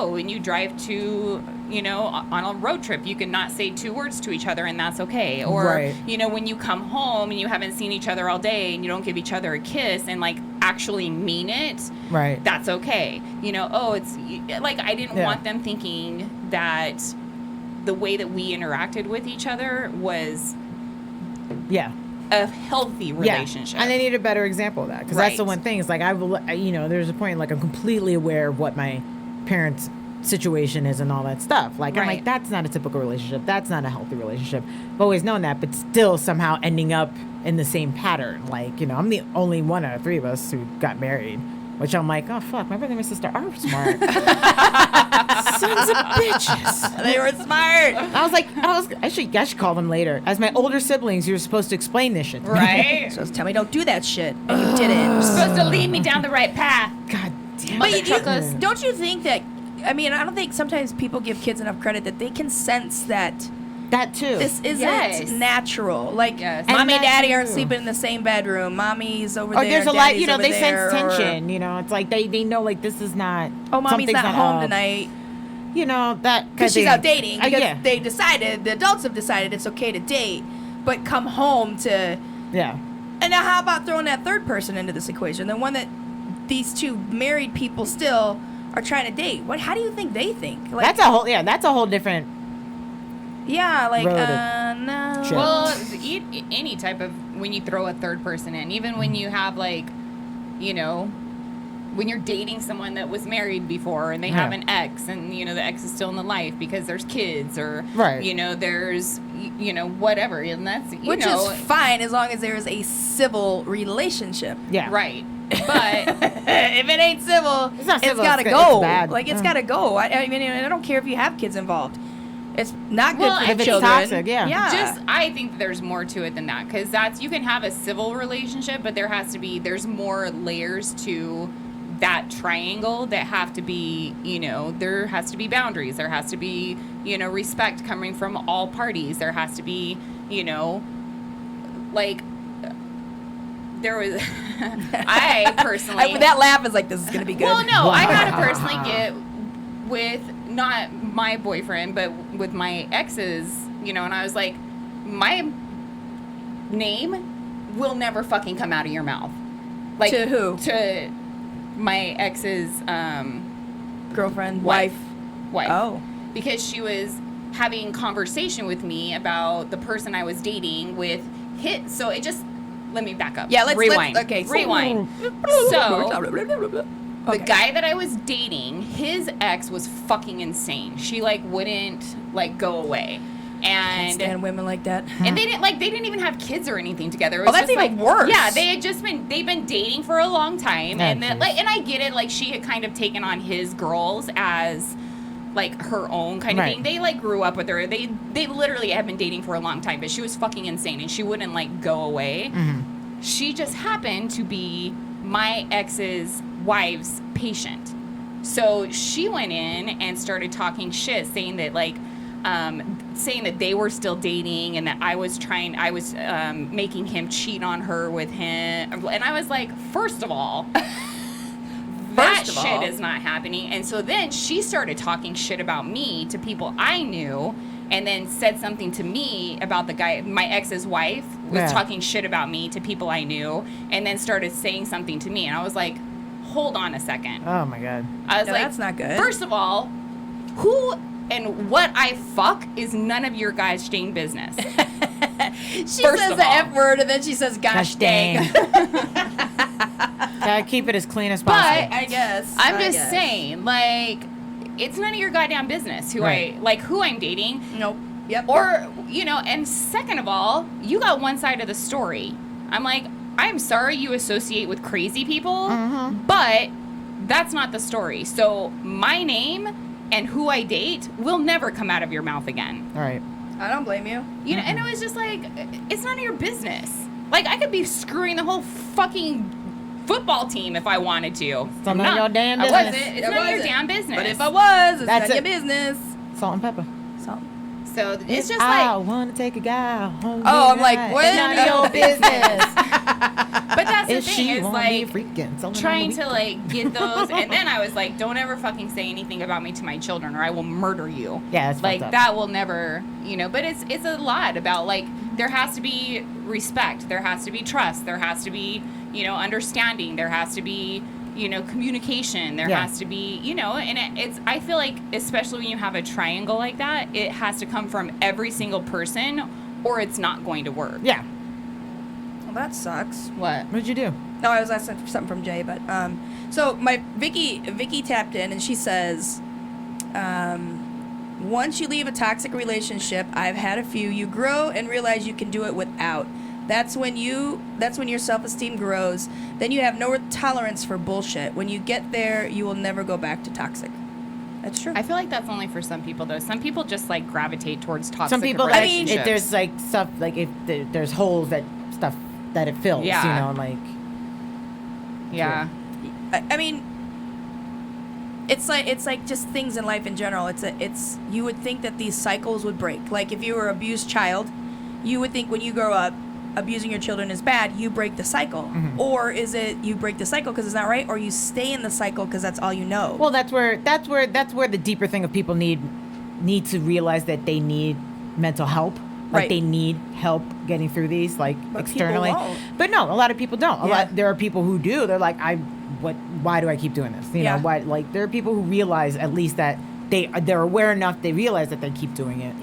when you drive to, on a road trip, you can not say 2 words to each other and that's okay. Or, Right. when you come home and you haven't seen each other all day and you don't give each other a kiss and like actually mean it, Right. that's okay. It's like, I didn't Yeah. want them thinking that the way that we interacted with each other was Yeah. a healthy relationship. Yeah. And they need a better example of that, because that's the Right. one thing. It's like there's a point like I'm completely aware of what my parents' situation is and all that stuff. Like I'm Right. like, that's not a typical relationship. That's not a healthy relationship. I've always known that, but still somehow ending up in the same pattern. Like I'm the only one out of 3 of us who got married. Which I'm like, oh fuck, my brother and my sister are smart. Sons of bitches. They were smart. I should call them later. As my older siblings, you're supposed to explain this shit to me. Right? So tell me don't do that shit. And you didn't. You're supposed to lead me down the right path. God damn But it. don't you think that, I don't think sometimes people give kids enough credit that they can sense that That too. this isn't Yes. natural. Like, Yes. mommy And and daddy that aren't too. sleeping in the same bedroom. Mommy's over Or there. there's a lot, daddy's over they there, sense or, tension. It's like they know like this is not. oh, mommy's something's not home up. tonight. That Because she's out dating. Because yeah. they decided, the adults have decided it's okay to date, but come home to. Yeah. And now, how about throwing that third person into this equation? The one that these two married people still are trying to date. How do you think they think? Like, That's a whole different. yeah, like, road of no. shit. Well, any type of, when you throw a third person in, even when you have like, when you're dating someone that was married before and they have Yeah. an ex and, the ex is still in the life because there's kids or, Right. there's, whatever. And that's, Which is fine as long as there is a civil relationship. Yeah. right. But If it ain't civil, It's not civil, gotta it's go. bad. Like, it's Yeah. gotta go. I don't care if you have kids involved. It's not good Well, for the if it's children. toxic, yeah. just, I think there's more to it than that, because you can have a civil relationship, but there's more layers to that triangle that have to be, there has to be boundaries. There has to be, respect coming from all parties. There has to be, like, there was, I personally. That laugh is like, this is gonna be good. Well, no, I had to Wow. personally get with not my boyfriend, but with my exes, and I was like, my name will never fucking come out of your mouth. Like, To who? To my ex's Girlfriend, wife. wife. Oh. Because she was having conversation with me about the person I was dating with hit. So it just, let me back up. Yeah, let's rewind. okay. Rewind. So the Okay. guy that I was dating, his ex was fucking insane. She like wouldn't like go away. Can't And stand women like that. they didn't even have kids or anything together. It was that's just, even worse. Yeah, they've been dating for a long time, Oh, and then, geez. and I get it. Like, she had kind of taken on his girls as like her own kind of Right. thing. They like grew up with her. They literally have been dating for a long time, but she was fucking insane, and she wouldn't like go away. Mm-hmm. She just happened to be my ex's wife's patient. So she went in and started talking shit, saying that like, saying that they were still dating and that I was making him cheat on her with him. And I was like, first of all, that First of shit all. is not happening. And so then she started talking shit about me to people I knew, and then said something to me about the guy, my ex's wife was Yeah. talking shit about me to people I knew, and then started saying something to me. And I was like, hold on a second. Oh my god. I was Yeah, like, that's not good. First of all, who and what I fuck is none of your guys' dang business. She First says of the all. F word and then she says, gosh dang. Gotta keep it as clean as But possible. I guess. I'm I just guess. saying, like, it's none of your goddamn business who Right. who I'm dating. Nope. Yep. Or, and second of all, you got one side of the story. I'm like, I'm sorry you associate with crazy people, but that's not the story. So my name and who I date will never come out of your mouth again. All right. I don't blame you. You know, and it was just like, it's none of your business. Like, I could be screwing the whole fucking football team if I wanted to. It's none of your damn business. I wasn't. It's none of your damn business. But if I was, it's That's none it. of your business. Salt and pepper. So, So it's just I like, want to take a guy home. Oh, I'm like, tonight. what? It's none of your business. but that's the If thing she is wanna be like freaking something trying on the to like get those, and then I was like, don't ever fucking say anything about me to my children, or I will murder you. Yeah, that's like fucked up. that will never, you know. But it's a lot about like there has to be respect, there has to be trust, there has to be, you know, understanding, there has to be, you know, communication, there Yeah. has to be, you know, and it's, I feel like, especially when you have a triangle like that, it has to come from every single person or it's not going to work. Yeah. well, that sucks. What? What'd you do? No, I was asking for something from Jay, but so my Vicky tapped in and she says, once you leave a toxic relationship, I've had a few, you grow and realize you can do it without. That's when your self-esteem grows. Then you have no tolerance for bullshit. When you get there, you will never go back to toxic. That's true. I feel like that's only for some people, though. Some people just like gravitate towards toxic Some people, like, relationships. if there's like stuff, like if there's holes that stuff that it fills, Yeah. you know, like. yeah. I mean, it's like just things in life in general. It's you would think that these cycles would break. Like if you were an abused child, you would think when you grow up, abusing your children is bad. You break the cycle, or is it you break the cycle because it's not right, or you stay in the cycle because that's all you know? Well, that's where the deeper thing of people need to realize that they need mental help. Like Right. they need help getting through these, like But externally. people won't. But no, a lot of people don't. Yeah. There are people who do. They're like, why do I keep doing this? You Yeah. know, why? Like there are people who realize at least that they're aware enough. They realize that they keep doing it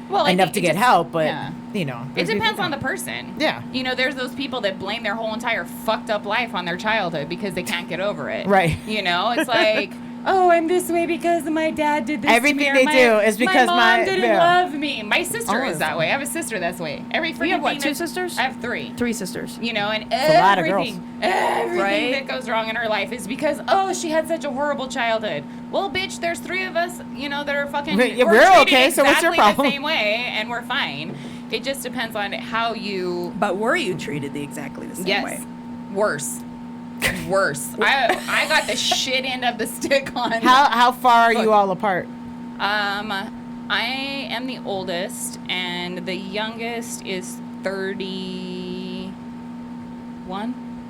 Well, I enough think to it get just- help. But yeah. you know, It there's people depends who on the don't. person. Yeah. You know, there's those people that blame their whole entire fucked up life on their childhood because they can't get over it. Right. You know, it's like, oh, I'm this way because my dad did this Everything to me. they or my, do is because my mom didn't yeah. love me. My sister Oh, is that way. I have a sister that's way. Every freaking You have what, thing 2 that- sisters? I have 3. 3 sisters. You know, and a lot of everything Right? that goes wrong in her life is because, oh, she had such a horrible childhood. Well, bitch, there's 3 of us, you know, that are fucking. Yeah, we're we're treated okay, so what's your exactly problem? the same way, and we're fine. It just depends on how you. But were you treated exactly the same Yes, way? worse. I got the shit end of the stick on. How far are you all apart? I am the oldest, and the youngest is 31.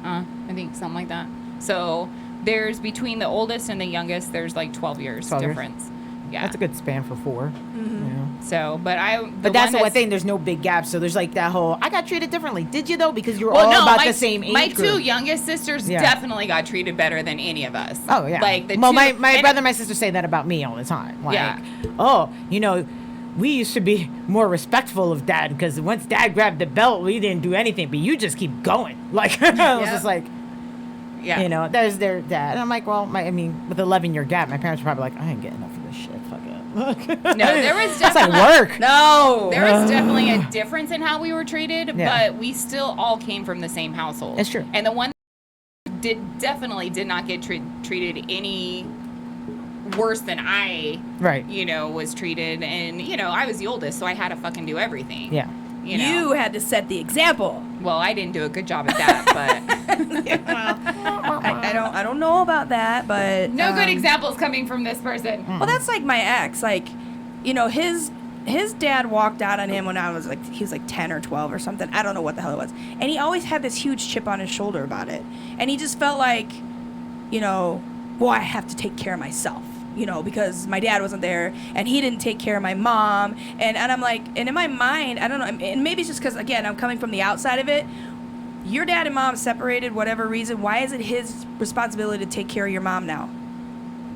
I think something like that. So there's between the oldest and the youngest, there's like 12 years 12 years. difference. Yeah. That's a good span for 4. You know? So, but But that's the one thing. There's no big gap, so there's like that whole. I got treated differently. Did you though? Because you were all about the same age my group. 2 youngest sisters Yeah. definitely got treated better than any of us. Oh yeah. Like the well, two, my and- brother and my sister say that about me all the time. Like, Yeah. oh, you know, we used to be more respectful of dad because once dad grabbed the belt, we didn't do anything, but you just keep going. Like I was Yeah. just like, Yeah. you know, there's their dad, and I'm like, well, I mean, with 11-year gap, my parents were probably like, I ain't getting enough of this shit. Fuck it. No, there was That's like definitely work. No. There was definitely a difference in how we were treated, Yeah. but we still all came from the same household. It's true. And the one definitely did not get treated any worse than I, Right. you know, was treated. And, you know, I was the oldest, so I had to fucking do everything. Yeah. You know? You had to set the example. Well, I didn't do a good job at that, but I don't know about that, but no good examples coming from this person. Well, that's like my ex. Like, you know, his dad walked out on him when he was like 10 or 12 or something. I don't know what the hell it was. And he always had this huge chip on his shoulder about it. And he just felt like, you know, well, I have to take care of myself, you know, because my dad wasn't there and he didn't take care of my mom. And I'm like, and in my mind, I don't know, and maybe it's just because, again, I'm coming from the outside of it. Your dad and mom separated, whatever reason. Why is it his responsibility to take care of your mom now?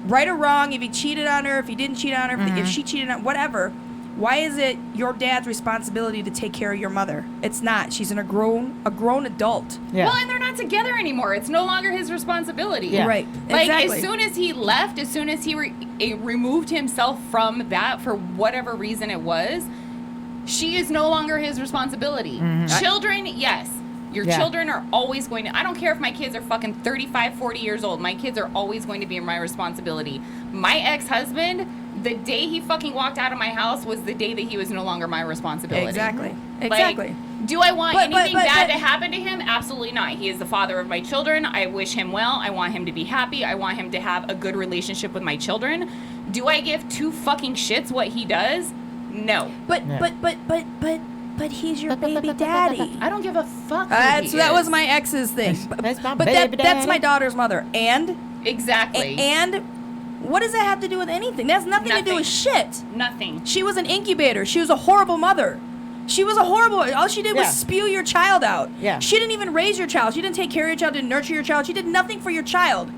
Right or wrong, if he cheated on her, if he didn't cheat on her, if she cheated on whatever, why is it your dad's responsibility to take care of your mother? It's not. She's a grown adult. Yeah. Well, and they're not together anymore. It's no longer his responsibility. Yeah. Right. Like, exactly. as soon as he left, as soon as he removed himself from that for whatever reason it was, she is no longer his responsibility. Children, yes. Your Yeah. children are always going to, I don't care if my kids are fucking 35, 40 years old. My kids are always going to be my responsibility. My ex-husband, the day he fucking walked out of my house was the day that he was no longer my responsibility. Exactly. Like, Exactly. do I want But- anything but- bad but- to happen to him? Absolutely not. He is the father of my children. I wish him well. I want him to be happy. I want him to have a good relationship with my children. Do I give two fucking shits what he does? No. But Yeah. but he's your baby daddy. I don't give a fuck. Who he That was is. my ex's thing. That's my But baby that's my daddy. daughter's mother. And Exactly. what does that have to do with anything? That has nothing to do with shit. Nothing. She was an incubator. She was a horrible mother. She was a horrible. All she did was Yeah. spew your child out. Yeah. She didn't even raise your child. She didn't take care of your child. Didn't nurture your child. She did nothing for your child.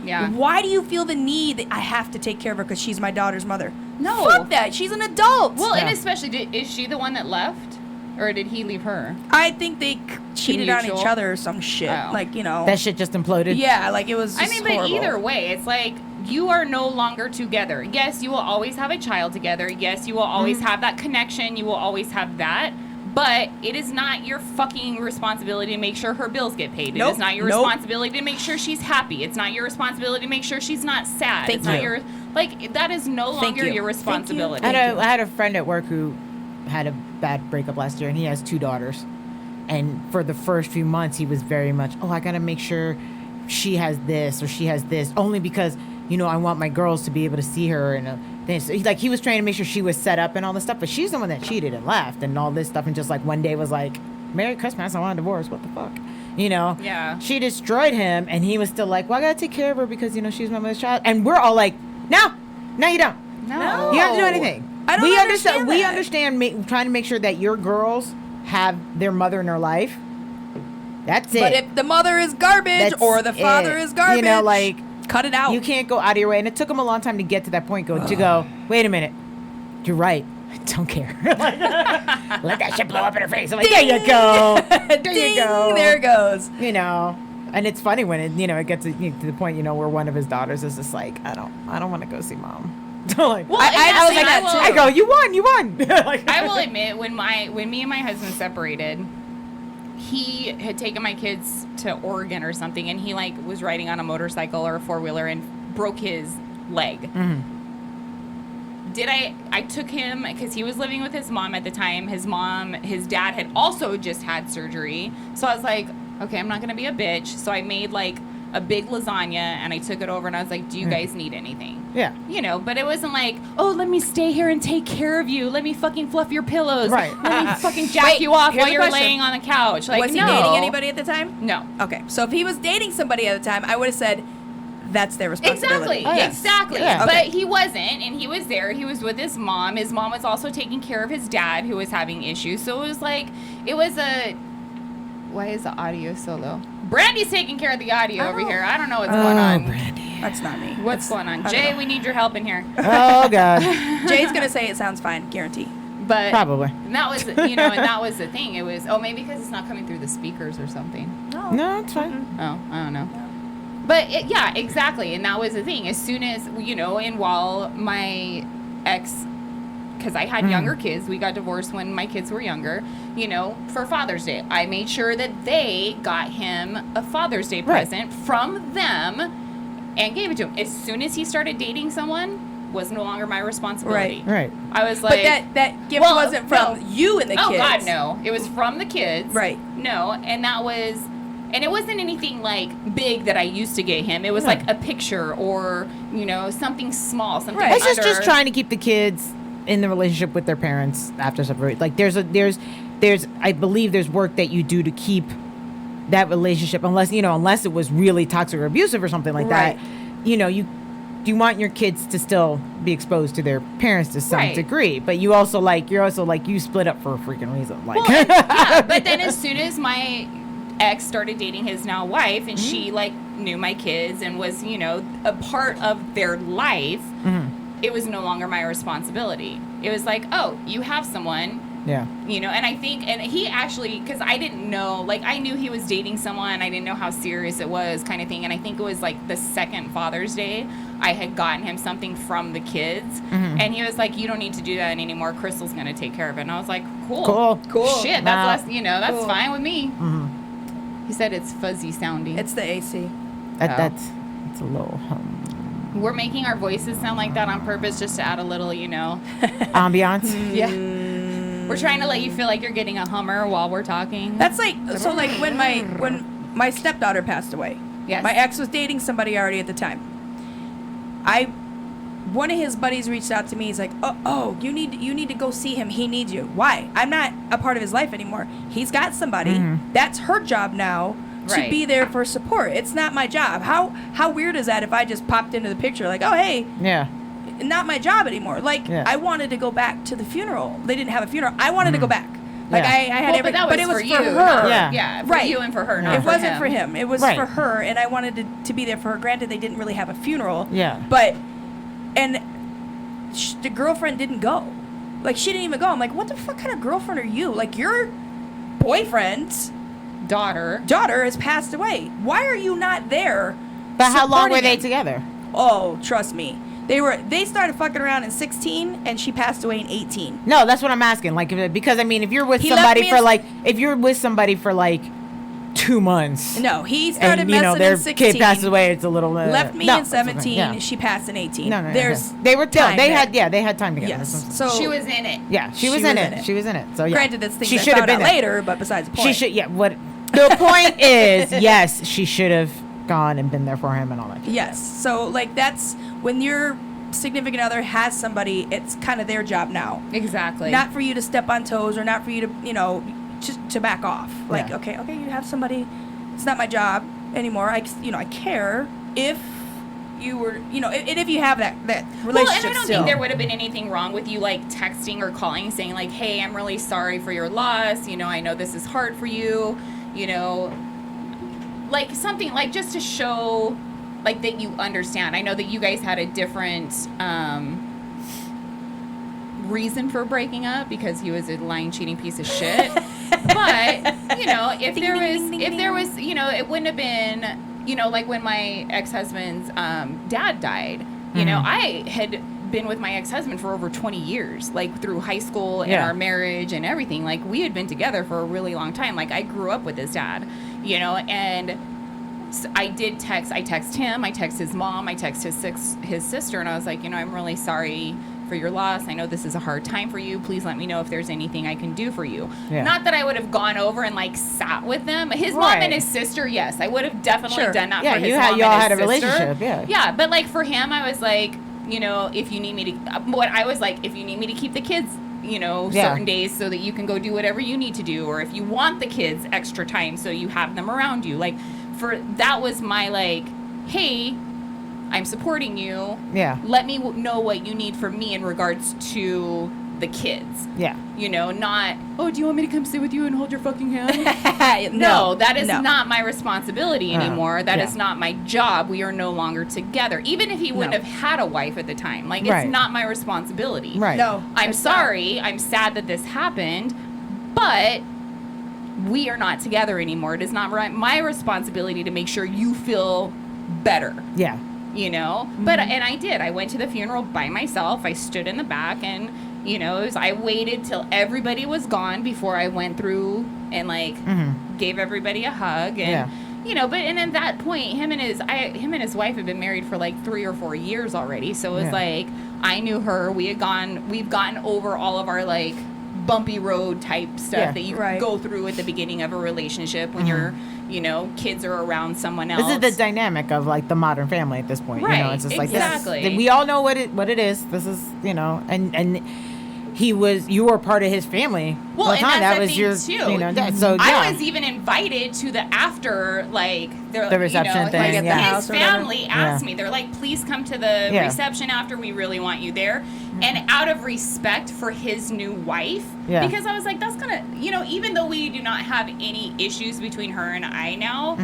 Yeah. Why do you feel the need that I have to take care of her because she's my daughter's mother? No. Fuck that. She's an adult. Well, and Yeah. especially, is she the one that left? Or did he leave her? I think they cheated on each Mutual? other or some shit. Oh. Like, you know. That shit just imploded. Yeah, like it was I just mean, but horrible. either way, it's like you are no longer together. Yes, you will always have a child together. Yes, you will always have that connection. You will always have that. But it is not your fucking responsibility to make sure her bills get paid. Nope. It is not your Nope. responsibility to make sure she's happy. It's not your responsibility to make sure she's not sad. Thank it's not you. your like that is no Thank longer you. your Thank you. responsibility. Thank I had a friend at work who had a bad breakup last year, and he has 2 daughters. And for the first few months, he was very much, oh, I gotta make sure she has this or she has this, only because, you know, I want my girls to be able to see her. And this, like, he was trying to make sure she was set up and all this stuff, but she's the one that cheated and left and all this stuff, and just like one day was like, Merry Christmas, I want a divorce. What the fuck, you know? Yeah. She destroyed him, and he was still like, well, I gotta take care of her because, you know, she's my mother's child. And we're all like, no, you don't. No. You don't have to do anything. I don't we understand We that. understand trying to make sure that your girls have their mother in their life. That's it. But if the mother is garbage That's or the father it. is garbage, You know, like, cut it out. you can't go out of your way. And it took him a long time to get to that point. To go, wait a minute, you're right. I don't care. Let that shit blow up in her face. I'm like, there you go. There Ding, you go. there it goes. You know. And it's funny when it, you know, it gets to the point, you know, where one of his daughters is just like, I don't want to go see mom. Like, Well, I and was like that will- too. I go, you won. Like, I will admit, when me and my husband separated, he had taken my kids to Oregon or something, and he like was riding on a motorcycle or a 4-wheeler and broke his leg. I took him because he was living with his mom at the time. His dad had also just had surgery. So I was like, okay, I'm not going to be a bitch. So I made like a big lasagna and I took it over and I was like, do you guys need anything? yeah. You know, but it wasn't like, oh, let me stay here and take care of you. Let me fucking fluff your pillows. Right. Let me fucking jack Wait, you off here's while the you're question. laying on the couch. Like, Was he no. dating anybody at the time? No. Okay, so if he was dating somebody at the time, I would have said that's their responsibility. Exactly. Oh, yeah. Exactly. Yeah. But Okay. he wasn't, and he was there. He was with his mom. His mom was also taking care of his dad, who was having issues. So it was like, why is the audio so low? Brandy's taking care of the audio over here. I don't know what's going on. Brandy. That's not me. What's going on? I don't Jay, know. we need your help in here. Oh, God. Jay's gonna say it sounds fine, guarantee. But Probably. and that was, and that was the thing. It was, maybe because it's not coming through the speakers or something. No, it's fine. Oh, I don't know. But yeah, exactly. And that was the thing. As soon as, and while my ex, because I had younger kids, we got divorced when my kids were younger, for Father's Day. I made sure that they got him a Father's Day present from them and gave it to him. As soon as he started dating someone, was no longer my responsibility. Right. I was like, But that gift Well, wasn't from no. you and the oh kids. God, no. It was from the kids. Right. No, and that was, and it wasn't anything like big that I used to get him. It was like a picture or, something small, something Right. It's just under- trying to keep the kids in the relationship with their parents after separation. Like there's I believe there's work that you do to keep that relationship, unless it was really toxic or abusive or something like Right. that. You want your kids to still be exposed to their parents to some Right. degree, but you're also like you split up for a freaking reason. Like Well, and- yeah, but then as soon as my ex started dating his now wife, and she like knew my kids and was a part of their life, it was no longer my responsibility. It was like, oh, you have someone. yeah. And I think, and he actually, because I didn't know, like, I knew he was dating someone, I didn't know how serious it was, kind of thing, and I think it was, like, the second Father's Day, I had gotten him something from the kids, and he was like, you don't need to do that anymore, Crystal's gonna take care of it, and I was like, cool. Cool. Shit, Nah. that's less, that's Cool. fine with me. He said it's fuzzy sounding. It's the AC. That's a little We're making our voices sound like that on purpose just to add a little, ambiance. Yeah. We're trying to let you feel like you're getting a Hummer while we're talking. That's like so like when my stepdaughter passed away. Yes. My ex was dating somebody already at the time. One of his buddies reached out to me. He's like, "Oh, you need to go see him. He needs you." Why? I'm not a part of his life anymore. He's got somebody. Mm-hmm. That's her job now to Right. be there for support. It's not my job. How weird is that if I just popped into the picture like, "Oh, hey, Yeah. not my job anymore." Like Yeah. I wanted to go back to the funeral. They didn't have a funeral. I wanted to go back. Like Yeah. I had every, but that was but it was for for you, her. not- Yeah. Yeah, for Right. you and for her, not It for wasn't him. for him. It was Right. for her, and I wanted to be there for her. Granted, they didn't really have a funeral. Yeah. But, and the girlfriend didn't go. Like, she didn't even go. I'm like, what the fuck kind of girlfriend are you? Like, your boyfriend's Daughter. daughter has passed away. Why are you not there? But how long were supporting they him? together? Oh, trust me. They started fucking around in 16, and she passed away in 18. No, that's what I'm asking. Like, because I mean, if you're with He left somebody me for in- like, if you're with somebody for like 2 months, No, he started and messing their in 16. kid passes away, it's a little. Left me no, in that's what I'm saying. 17. Yeah. She passed in 18. No, There's they were time they there. had time together. Yes. That's what I'm So She was in it. Yeah, she was in it. She was in it. So yeah. Granted, that's things she I should have found been out there. later, but besides the point. She should. Yeah. What the point is? Yes, she should have gone and been there for him and all that. Yes. So like that's when your significant other has somebody, it's kind of their job now. Exactly. Not for you to step on toes or not for you to, just to back off. Like, Yeah. okay, you have somebody. It's not my job anymore. I care if you were, and if you have that relationship Well, and I don't still. think there would have been anything wrong with you like texting or calling saying like, "Hey, I'm really sorry for your loss. I know this is hard for you. Like something like just to show like that you understand. I know that you guys had a different reason for breaking up because he was a lying, cheating piece of shit. But if there was it wouldn't have been like when my ex-husband's dad died. I had been with my ex-husband for over 20 years, like through high school and our marriage and everything. Like we had been together for a really long time. Like I grew up with his dad, and so I did text. I text him. I text his mom. I text his sister, and I was like, I'm really sorry for your loss. I know this is a hard time for you. Please let me know if there's anything I can do for you. Yeah. Not that I would have gone over and like sat with them. His mom Right. and his sister, yes, I would have definitely Sure. done that Yeah, for his you mom had and y'all his had a sister. relationship. Yeah. Yeah, but like for him, I was like, if you need me to, what I was like, if you need me to keep the kids, certain days so that you can go do whatever you need to do, or if you want the kids extra time so you have them around you, like that was my like, hey, I'm supporting you. Yeah. Let me know what you need from me in regards to the kids. Yeah. Not, oh, do you want me to come sit with you and hold your fucking hand? No, that is not my responsibility anymore. That is not my job. We are no longer together. Even if he wouldn't have had a wife at the time. Like, Right. it's not my responsibility. Right. No, I'm it's sorry. I'm sad that this happened. But we are not together anymore. It is not my responsibility to make sure you feel better. Yeah. But and I did. I went to the funeral by myself. I stood in the back and I waited till everybody was gone before I went through and like gave everybody a hug and but and at that point him and his wife had been married for like 3 or 4 years already. So it was like I knew her. We've gotten over all of our like bumpy road type stuff that you go through at the beginning of a relationship when you're kids are around someone else. This is the dynamic of like the modern family at this point. Right, It's just exactly. like this. We all know what it is. This is and you were part of his family. Well, the and time. that's that the was thing, your too. dad. So I was even invited to the after, like the reception thing. like at the house His or whatever. family asked me. They're like, "Please come to the reception after. We really want you there." And out of respect for his new wife, because I was like, "That's gonna, even though we do not have any issues between her and I now."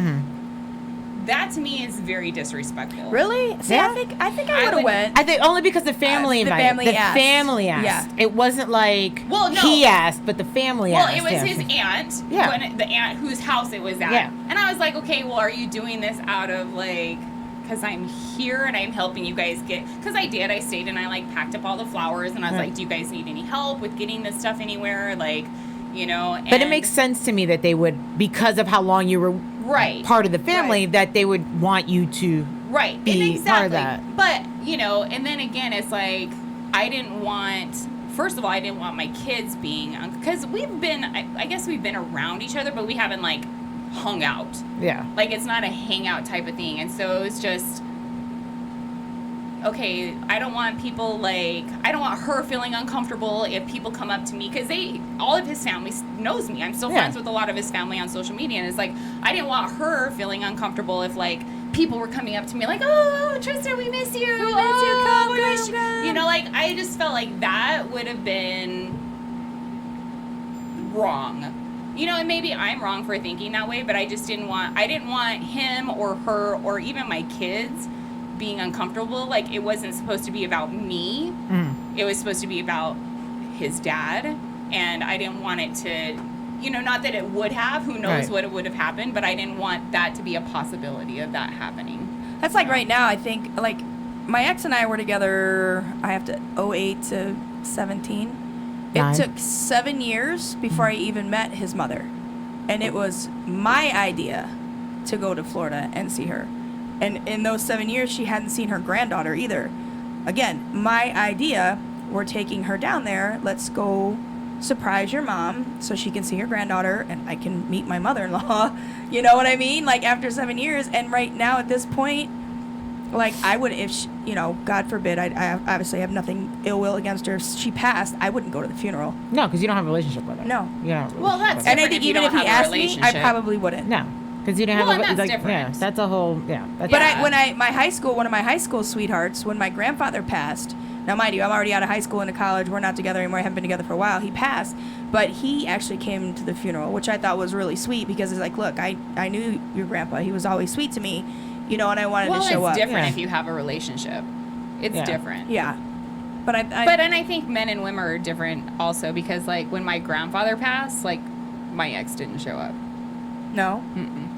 That to me is very disrespectful. Really? See, Yeah. I think I would have went. I think only because the family the invited. family asked. Family asked. Yeah. It wasn't like Well, no. he asked, but the family asked. Well, it was his aunt, the aunt whose house it was at. Yeah. And I was like, okay, well, are you doing this out of like, because I'm here and I'm helping you guys get, because I did, I stayed and I like packed up all the flowers and I was like, do you guys need any help with getting this stuff anywhere? Like, But it makes sense to me that they would, because of how long you were right part of the family right. that they would want you to right be exactly. part of that. But and then again, it's like I didn't want. First of all, I didn't want my kids being because we've been. I guess we've been around each other, but we haven't like hung out. Yeah. Like it's not a hangout type of thing, and so it was just. Okay, I don't want people I don't want her feeling uncomfortable if people come up to me because all of his family knows me. I'm still friends with a lot of his family on social media, and it's like I didn't want her feeling uncomfortable if people were coming up to me oh, Tristan, we miss you. Come. I just felt like that would have been wrong. And maybe I'm wrong for thinking that way, but I didn't want him or her or even my kids being uncomfortable. It wasn't supposed to be about me. It was supposed to be about his dad, and I didn't want it to, not that it would have, who knows what it would have happened, but I didn't want that to be a possibility of that happening. That's right now, I think, my ex and I were together, 08 to 17. It took 7 years before I even met his mother. And it was my idea to go to Florida and see her. And in those 7 years, she hadn't seen her granddaughter either. Again, my idea, we're taking her down there. Let's go surprise your mom so she can see her granddaughter and I can meet my mother-in-law. You know what I mean? After 7 years. And right now at this point, I would, if she, God forbid, I obviously have nothing ill will against her. If she passed, I wouldn't go to the funeral. No, because you don't have a relationship with her. No. Yeah. Well, that's And I different think if you even don't if he have a asked me, I relationship. probably wouldn't. No. Because you didn't have and that's different. Yeah, that's a whole, But Yeah. one of my high school sweethearts, when my grandfather passed, now mind you, I'm already out of high school into college. We're not together anymore. I haven't been together for a while. He passed, but he actually came to the funeral, which I thought was really sweet because it's look, I knew your grandpa. He was always sweet to me, and I wanted to show up. Well, it's different Yeah. if you have a relationship. It's different. Yeah. But and I think men and women are different also because when my grandfather passed, my ex didn't show up. No. Mm-mm.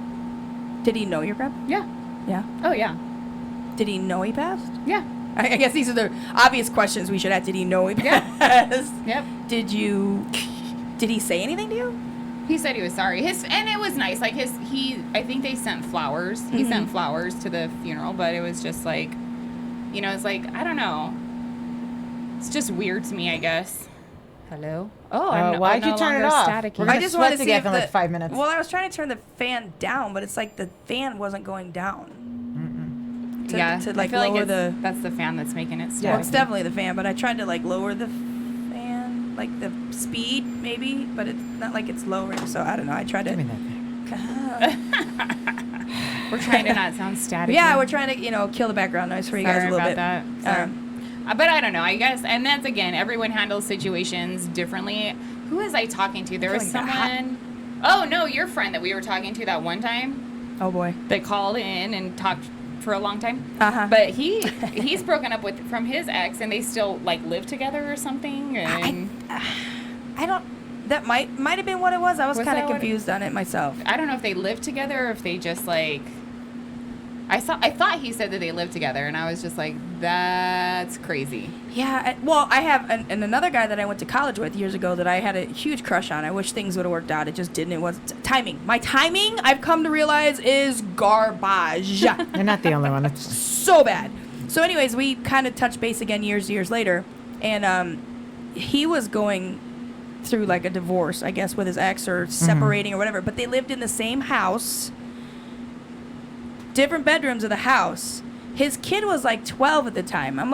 Did he know your grandpa? Yeah. Yeah. Oh yeah. Did he know he passed? Yeah. I guess these are the obvious questions we should ask. Did he know he passed? Yep. Did he say anything to you? He said he was sorry. And it was nice. I think they sent flowers. He sent flowers to the funeral, but it was just it's I don't know. It's just weird to me, I guess. Hello? Oh, why'd you turn it off? Staticky. We're gonna I just sweat wanted to see together if for 5 minutes. Well, I was trying to turn the fan down, but it's the fan wasn't going down. To I feel lower that's the fan that's making it staticky. Well, it's definitely the fan, but I tried to lower the fan, the speed maybe, but it's not it's lowering. So I don't know. I tried to. Give me that thing. We're trying to not sound staticky. Yeah, we're trying to kill the background noise for you guys a little bit. That. But I don't know. I guess, and that's again, everyone handles situations differently. Who was I talking to? There was someone. Oh no, your friend that we were talking to that one time. Oh boy. That called in and talked for a long time. But he's broken up from his ex, and they still live together or something. And I don't. That might have been what it was. I was kind of that what confused on it myself. I don't know if they live together or if they just I thought he said that they lived together, and I was just that's crazy. Yeah, well, I have and another guy that I went to college with years ago that I had a huge crush on. I wish things would have worked out. It just didn't. It was timing. My timing, I've come to realize, is garbage. You're not the only one. It's So bad. So anyways, we kind of touched base again years later, and he was going through a divorce, I guess, with his ex or separating or whatever, but they lived in the same house. Different bedrooms of the house. His kid was 12 at the time. I'm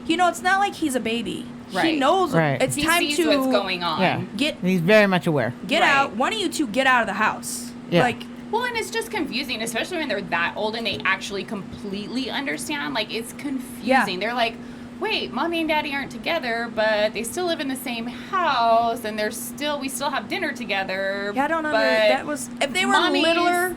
you know, it's not like he's a baby. Right. He knows it's He time sees to what's going on. yeah. He's very much aware. Get Right. out. One of you two get out of the house. Yeah. Well, and it's just confusing, especially when they're that old and they actually completely understand. It's confusing. Yeah. They're wait, mommy and daddy aren't together, but they still live in the same house, and we still have dinner together. Yeah, I don't know. That was if they were littler.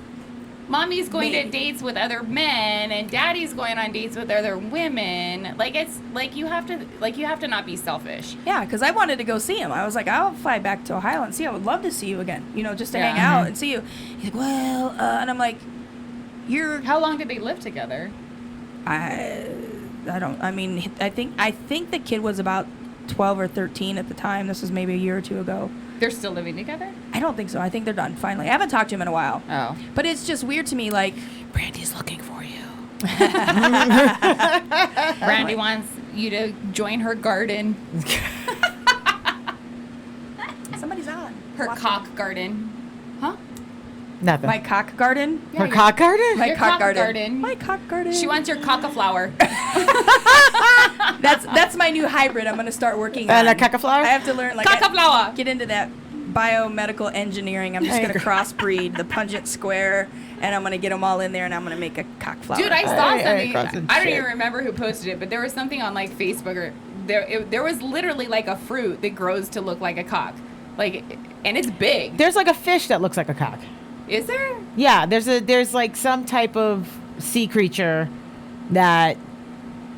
Mommy's going to Maybe. dates with other men, and daddy's going on dates with other women. It's you have to not be selfish. Yeah, because I wanted to go see him. I was I'll fly back to Ohio and see you. I would love to see you again. Just to hang out and see you. He's well, and I'm you're. How long did they live together? I don't. I mean, I think the kid was about 12 or 13 at the time. This was maybe a year or two ago. They're still living together? I don't think so. I think they're done finally. I haven't talked to him in a while. Oh. But it's just weird to me, like, Brandy's looking for you. Brandy wants you to join her garden. somebody's on. Her Walking. cock garden. Huh? Nothing. My cock garden? Her cock garden? My Your cock cock garden. garden. My cock garden. She wants your cockaflower. That's my new hybrid I'm going to start working on. And a cauliflower? I have to learn, like, Cockaflower. get into that biomedical engineering. I'm just going to crossbreed the pungent square, and I'm going to get them all in there, and I'm going to make a cock flower. Dude, I saw Hey, something. I don't even remember who posted it, but there was something on like Facebook or there was literally like a fruit that grows to look like a cock. Like, and it's big. There's like a fish that looks like a cock. Is there? Yeah, there's like some type of sea creature that,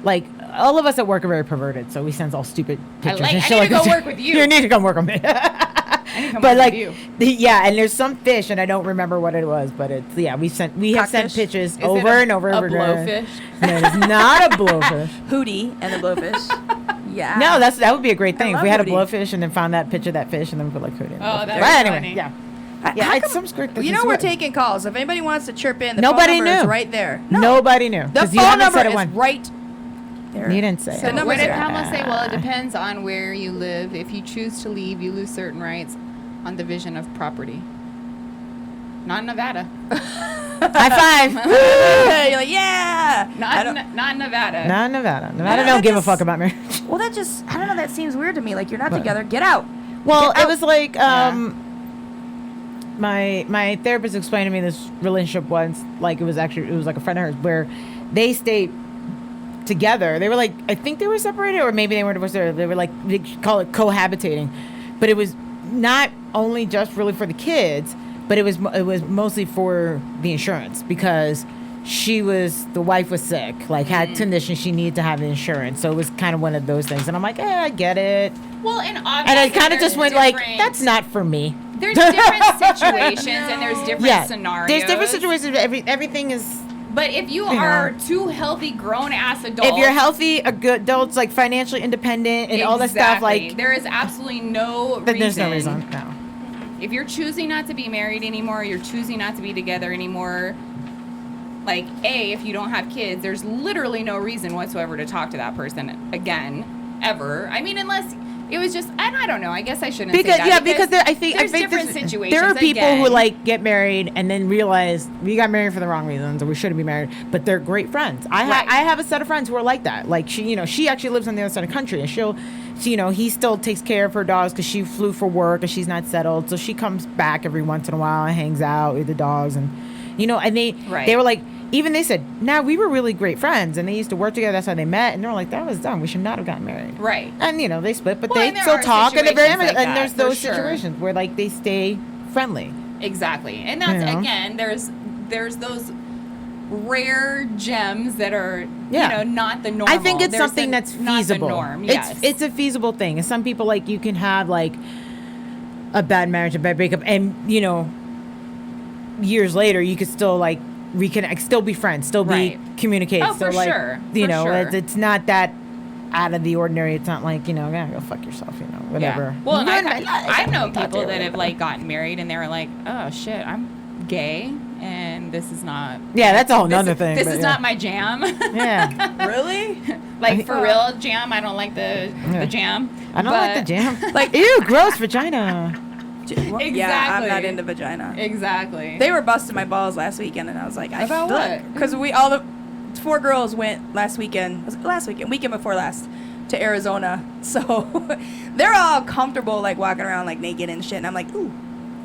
like, all of us at work are very perverted, so we send all stupid pictures. I and shit need to like go that. work with you. You need to come work with me. I need to come But work like, with you. yeah, and there's some fish, and I don't remember what it was, but it's we have sent Cockfish? pictures Is over it a- and over a again. blowfish? No, it's not a blowfish. Hootie and the blowfish. Yeah. No, that would be a great thing if love we had a Hootie. blowfish and then found that picture of that fish and then we put like Hootie. in the Oh, blowfish. that'd But be anyway, funny. yeah. How Yeah, it's come- some script. You know we're taking calls. If anybody wants to chirp in, the Nobody phone number is knew. right there. Nobody knew. The 'cause you phone haven't number said it is one. right there. You didn't say So it. number's what did there. Pamela say? Well, it depends on where you live. If you choose to leave, you lose certain rights on division of property. Not in Nevada. High five. You're like, yeah. Not in Nevada. Not in Nevada. Nevada that don't give a just- fuck about marriage. Well, that just, I don't know, that seems weird to me. Like, you're not What? together. Get out. Well, Get it out. was like my therapist explained to me this relationship once, like it was like a friend of hers where they stayed together. They were like, I think they were separated, or maybe they were divorced. They were like, they call it cohabitating, but it was not only just really for the kids, but it was mostly for the insurance because the wife was sick, like had conditions, she needed to have insurance, so it was kind of one of those things. And I'm like, I get it. Well, and obviously And I kind of there's just went like, different- that's not for me. There's different situations and there's different scenarios. There's different situations. Everything is. But if you know. are two healthy grown ass adults, If you're healthy, a good adults, like financially independent and all that stuff, Exactly. like there is absolutely no reason. then there's no reason. No. If you're choosing not to be married anymore, you're choosing not to be together anymore. Like, if you don't have kids, there's literally no reason whatsoever to talk to that person again, ever. I mean, unless it was just, I don't know. I guess I shouldn't say that. Because I think there's different situations. there are people who again. like get married and then realize we got married for the wrong reasons or we shouldn't be married, but they're great friends. I have a set of friends who are like that. Like she actually lives on the other side of the country, and he still takes care of her dogs because she flew for work and she's not settled, so she comes back every once in a while and hangs out with the dogs, and and they were like. Even they said, we were really great friends, and they used to work together. That's how they met, and they were like, that was dumb. We should not have gotten married. Right. And they split, but Well, and they there still are talk, and they're very situations like and there's that, for those sure. situations where like they stay friendly. Exactly. And that's, You know? again, there's those rare gems that are, not the normal. I think it's There's something that's feasible. Not the norm, yes. It's a feasible thing. And some people, like, you can have like a bad marriage, a bad breakup, and years later you could still like reconnect, still be friends, still be Right. communicate. Oh, so for like, sure. For sure. it's not that out of the ordinary. It's not like go fuck yourself, whatever. Yeah. Well, and Ruin my life. I know Talk to people you, that have whatever. like gotten married and they were like, oh shit, I'm gay and this is not. Yeah, that's a whole this nother is- thing. This but is yeah. not my jam. Yeah. Really? Like for real jam. I don't like the jam. I don't like the jam. Like- ew, gross vagina. Yeah, I'm not Exactly. into vagina. Exactly. They were busting my balls last weekend, and I was like, About what? Because all the 4 girls went weekend before last, to Arizona. So they're all comfortable, like walking around like naked and shit. And I'm like, ooh,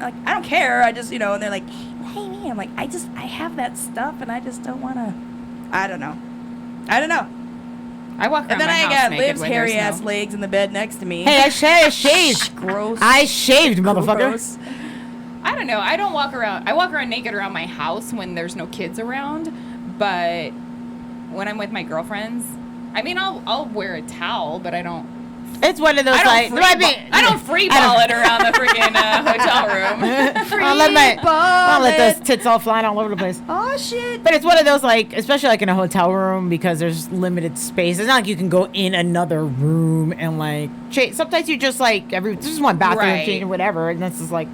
like I don't care. I just, and they're like, hey me. I'm like, I have that stuff, and I just don't want to. I don't know. I walk around And then my I house got naked Liv's when hairy there's ass no- legs in the bed next to me. Hey, I shaved. Gross. I shaved, motherfucker. Gross. I don't know. I don't walk around. I walk around naked around my house when there's no kids around, but when I'm with my girlfriends, I mean, I'll wear a towel, but I don't It's one of those like I don't free ball it around the freaking hotel room. I'll let those tits all flying all over the place. Oh shit! But it's one of those like, especially like in a hotel room because there's limited space. It's not like you can go in another room and like change. Sometimes you just like just one bathroom change or whatever, and that's just like.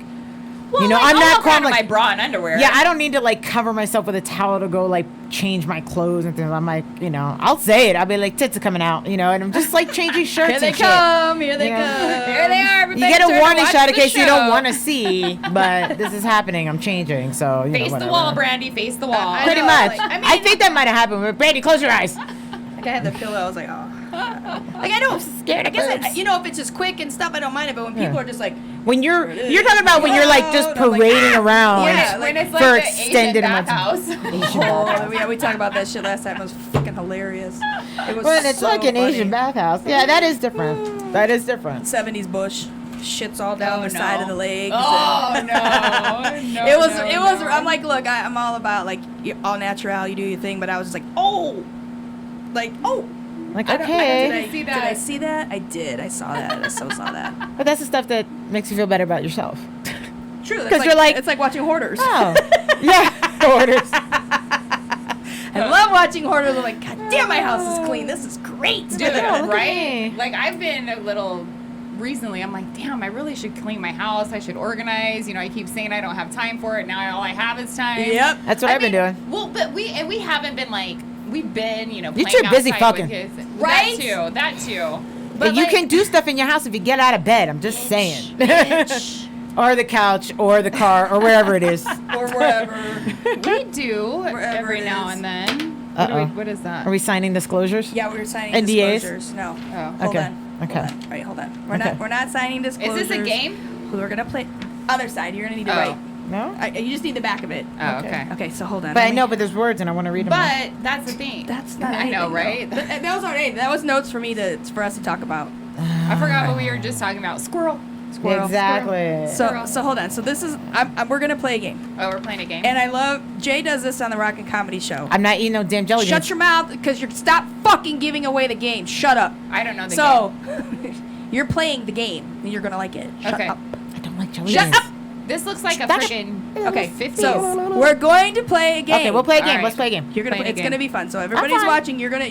Well, you know, like, I'm not kind of my bra and underwear. Yeah, I don't need to like cover myself with a towel to go like change my clothes and things. I'm like, you know, I'll say it. I'll be like, tits are coming out, you know, and I'm just like changing shirts. Here they and come. Shit. Here they come. There they are. You get a warning shot in case you don't want to see, but this is happening. I'm changing, so you face know, the wall, Brandy. Face the wall. Pretty much. I think that might have happened. But Brandy, close your eyes. Like I had the pillow. I was like, oh. Like I don't scared. I guess you know if it's just quick and stuff, I don't mind it. But when people are just like, when you're talking about when you're like just parading around, when it's like for the extended Asian amounts. bathhouse. oh yeah, we talked about that shit last time. It was fucking hilarious. It was When it's so like an funny. Asian bathhouse, yeah, that is different. That is different. 70s bush, shits all down the side of the legs. Oh and- no! it was. I'm like, look, I'm all about like all natural. You do your thing, but I was just like, oh. Like, I don't- okay. Did I see that? I did. I saw that. I so saw that. But that's the stuff that makes you feel better about yourself. True. 'Cause you're like- it's like watching Hoarders. Oh, yeah, orders. I love watching Hoarders. I'm like, God damn, my house is clean. This is great. Dude, look at right? me. Like I've been a little recently. I'm like, damn, I really should clean my house. I should organize. You know, I keep saying I don't have time for it. Now all I have is time. Yep. That's what I've been doing. Well, but we haven't been like we've been, you know, You're playing too busy outside fucking. with kids. Right? That too. But you like, can do stuff in your house if you get out of bed. I'm just saying. Bitch. Or the couch, or the car, or wherever it is. Or wherever. we do Wherever every it now is. and then. Uh-oh. What is that? Are we signing disclosures? Yeah, we were signing NDAs? disclosures. No. Oh. Hold Okay. on. Okay. Hold on. All right, hold on. We're Okay. not signing Is disclosures. this a game? We're gonna play other side. You're gonna need to Oh. write. No? You just need the back of it. Oh, okay. Okay, so hold on. But Let I me- know, but there's words and I want to read them. But that's the thing. That's not. I know, anything, right? though. That was already. That was notes for me for us to talk about. I forgot what we were just talking about. Squirrel. Squirrel. Exactly. So hold on. So this is. we're gonna play a game, Oh, we're playing a game. and I love Jay does this on the Rock and Comedy Show. I'm not eating no damn jelly Shut beans. your mouth, because you're stop fucking giving away the game. Shut up. I don't know the So, game. you're playing the game, and you're gonna like it. Shut Okay. up. I don't like jelly Shut beans. up. This looks like a That- freaking Okay. 50s. So we're going to play a game. Okay, we'll play a game. All right. Let's play a game. You're gonna. Playing a It's game. gonna be fun. So everybody's fine. watching. You're gonna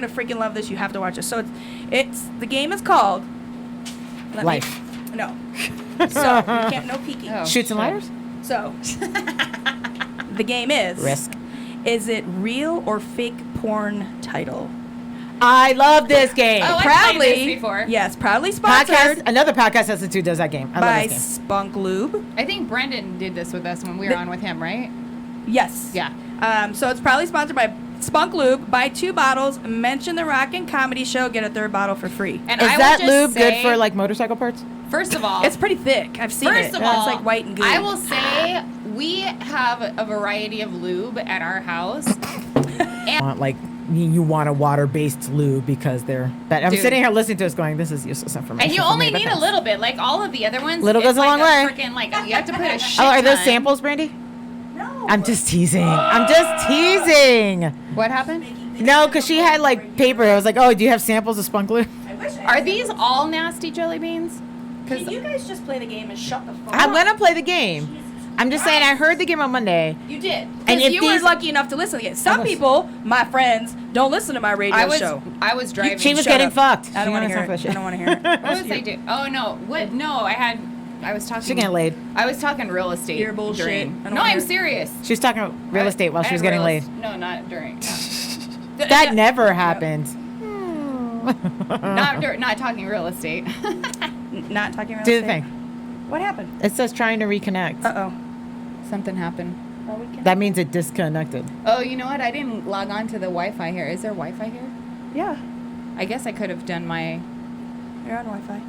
freaking love this. You have to watch it. So it's the game is called. let me- Life. No. So you can't. No peeking. Oh. Shoots and ladders? So the game is Risk. Is it real or fake porn title? I love this game. Oh, I've Proudly. played this before. Yes, proudly sponsored Podcast. Another podcast has to does that game. I by love this game. Spunk Lube. I think Brendan did this with us when we were on with him, right? Yes. Yeah. So it's proudly sponsored by Spunk Lube. Buy 2 bottles. Mention the Rock and Comedy Show. Get a 3rd bottle for free. And Is I that will just lube good say, for like motorcycle parts? First of all, It's pretty thick. I've seen first it. of all, It's like white and gooey. I will say we have a variety of lube at our house. Like you want a water-based lube because they're. But I'm Dude. sitting here listening to us going, this is useless information. And you for me, only but need a thanks. little bit, like all of the other ones. Little it's goes a long way. Freaking, like you have to put a shit Oh, are those ton. samples, Brandy? No. I'm just teasing. I'm just teasing. What happened? No, because she had like paper. I was like, oh, do you have samples of Spunk Lube? I wish I Are had these all nasty jelly beans? Can you guys just play the game and shut the fuck I'm up? gonna play the game. I'm just saying, I heard the game on Monday. You did. And And if you were these- lucky enough to listen to it. Some was. people, my friends, don't listen to my radio show. I was driving. She was Shut getting up. fucked. I don't want to hear She it. I don't want to hear it. What was I doing? Oh no! What? No, I was talking. She getting laid. I was talking real estate. You're bullshit. during- I don't No, wanna I'm hear- serious. She was talking real estate while she was getting laid. No, not during. That never happened. Not talking real estate. Not talking real Do the estate. thing. What happened? It says trying to reconnect. Uh-oh. Something happened. Are we That means it disconnected. Oh, you know what? I didn't log on to the Wi-Fi here. Is there Wi-Fi here? Yeah. I guess I could have done my. You're on Wi-Fi.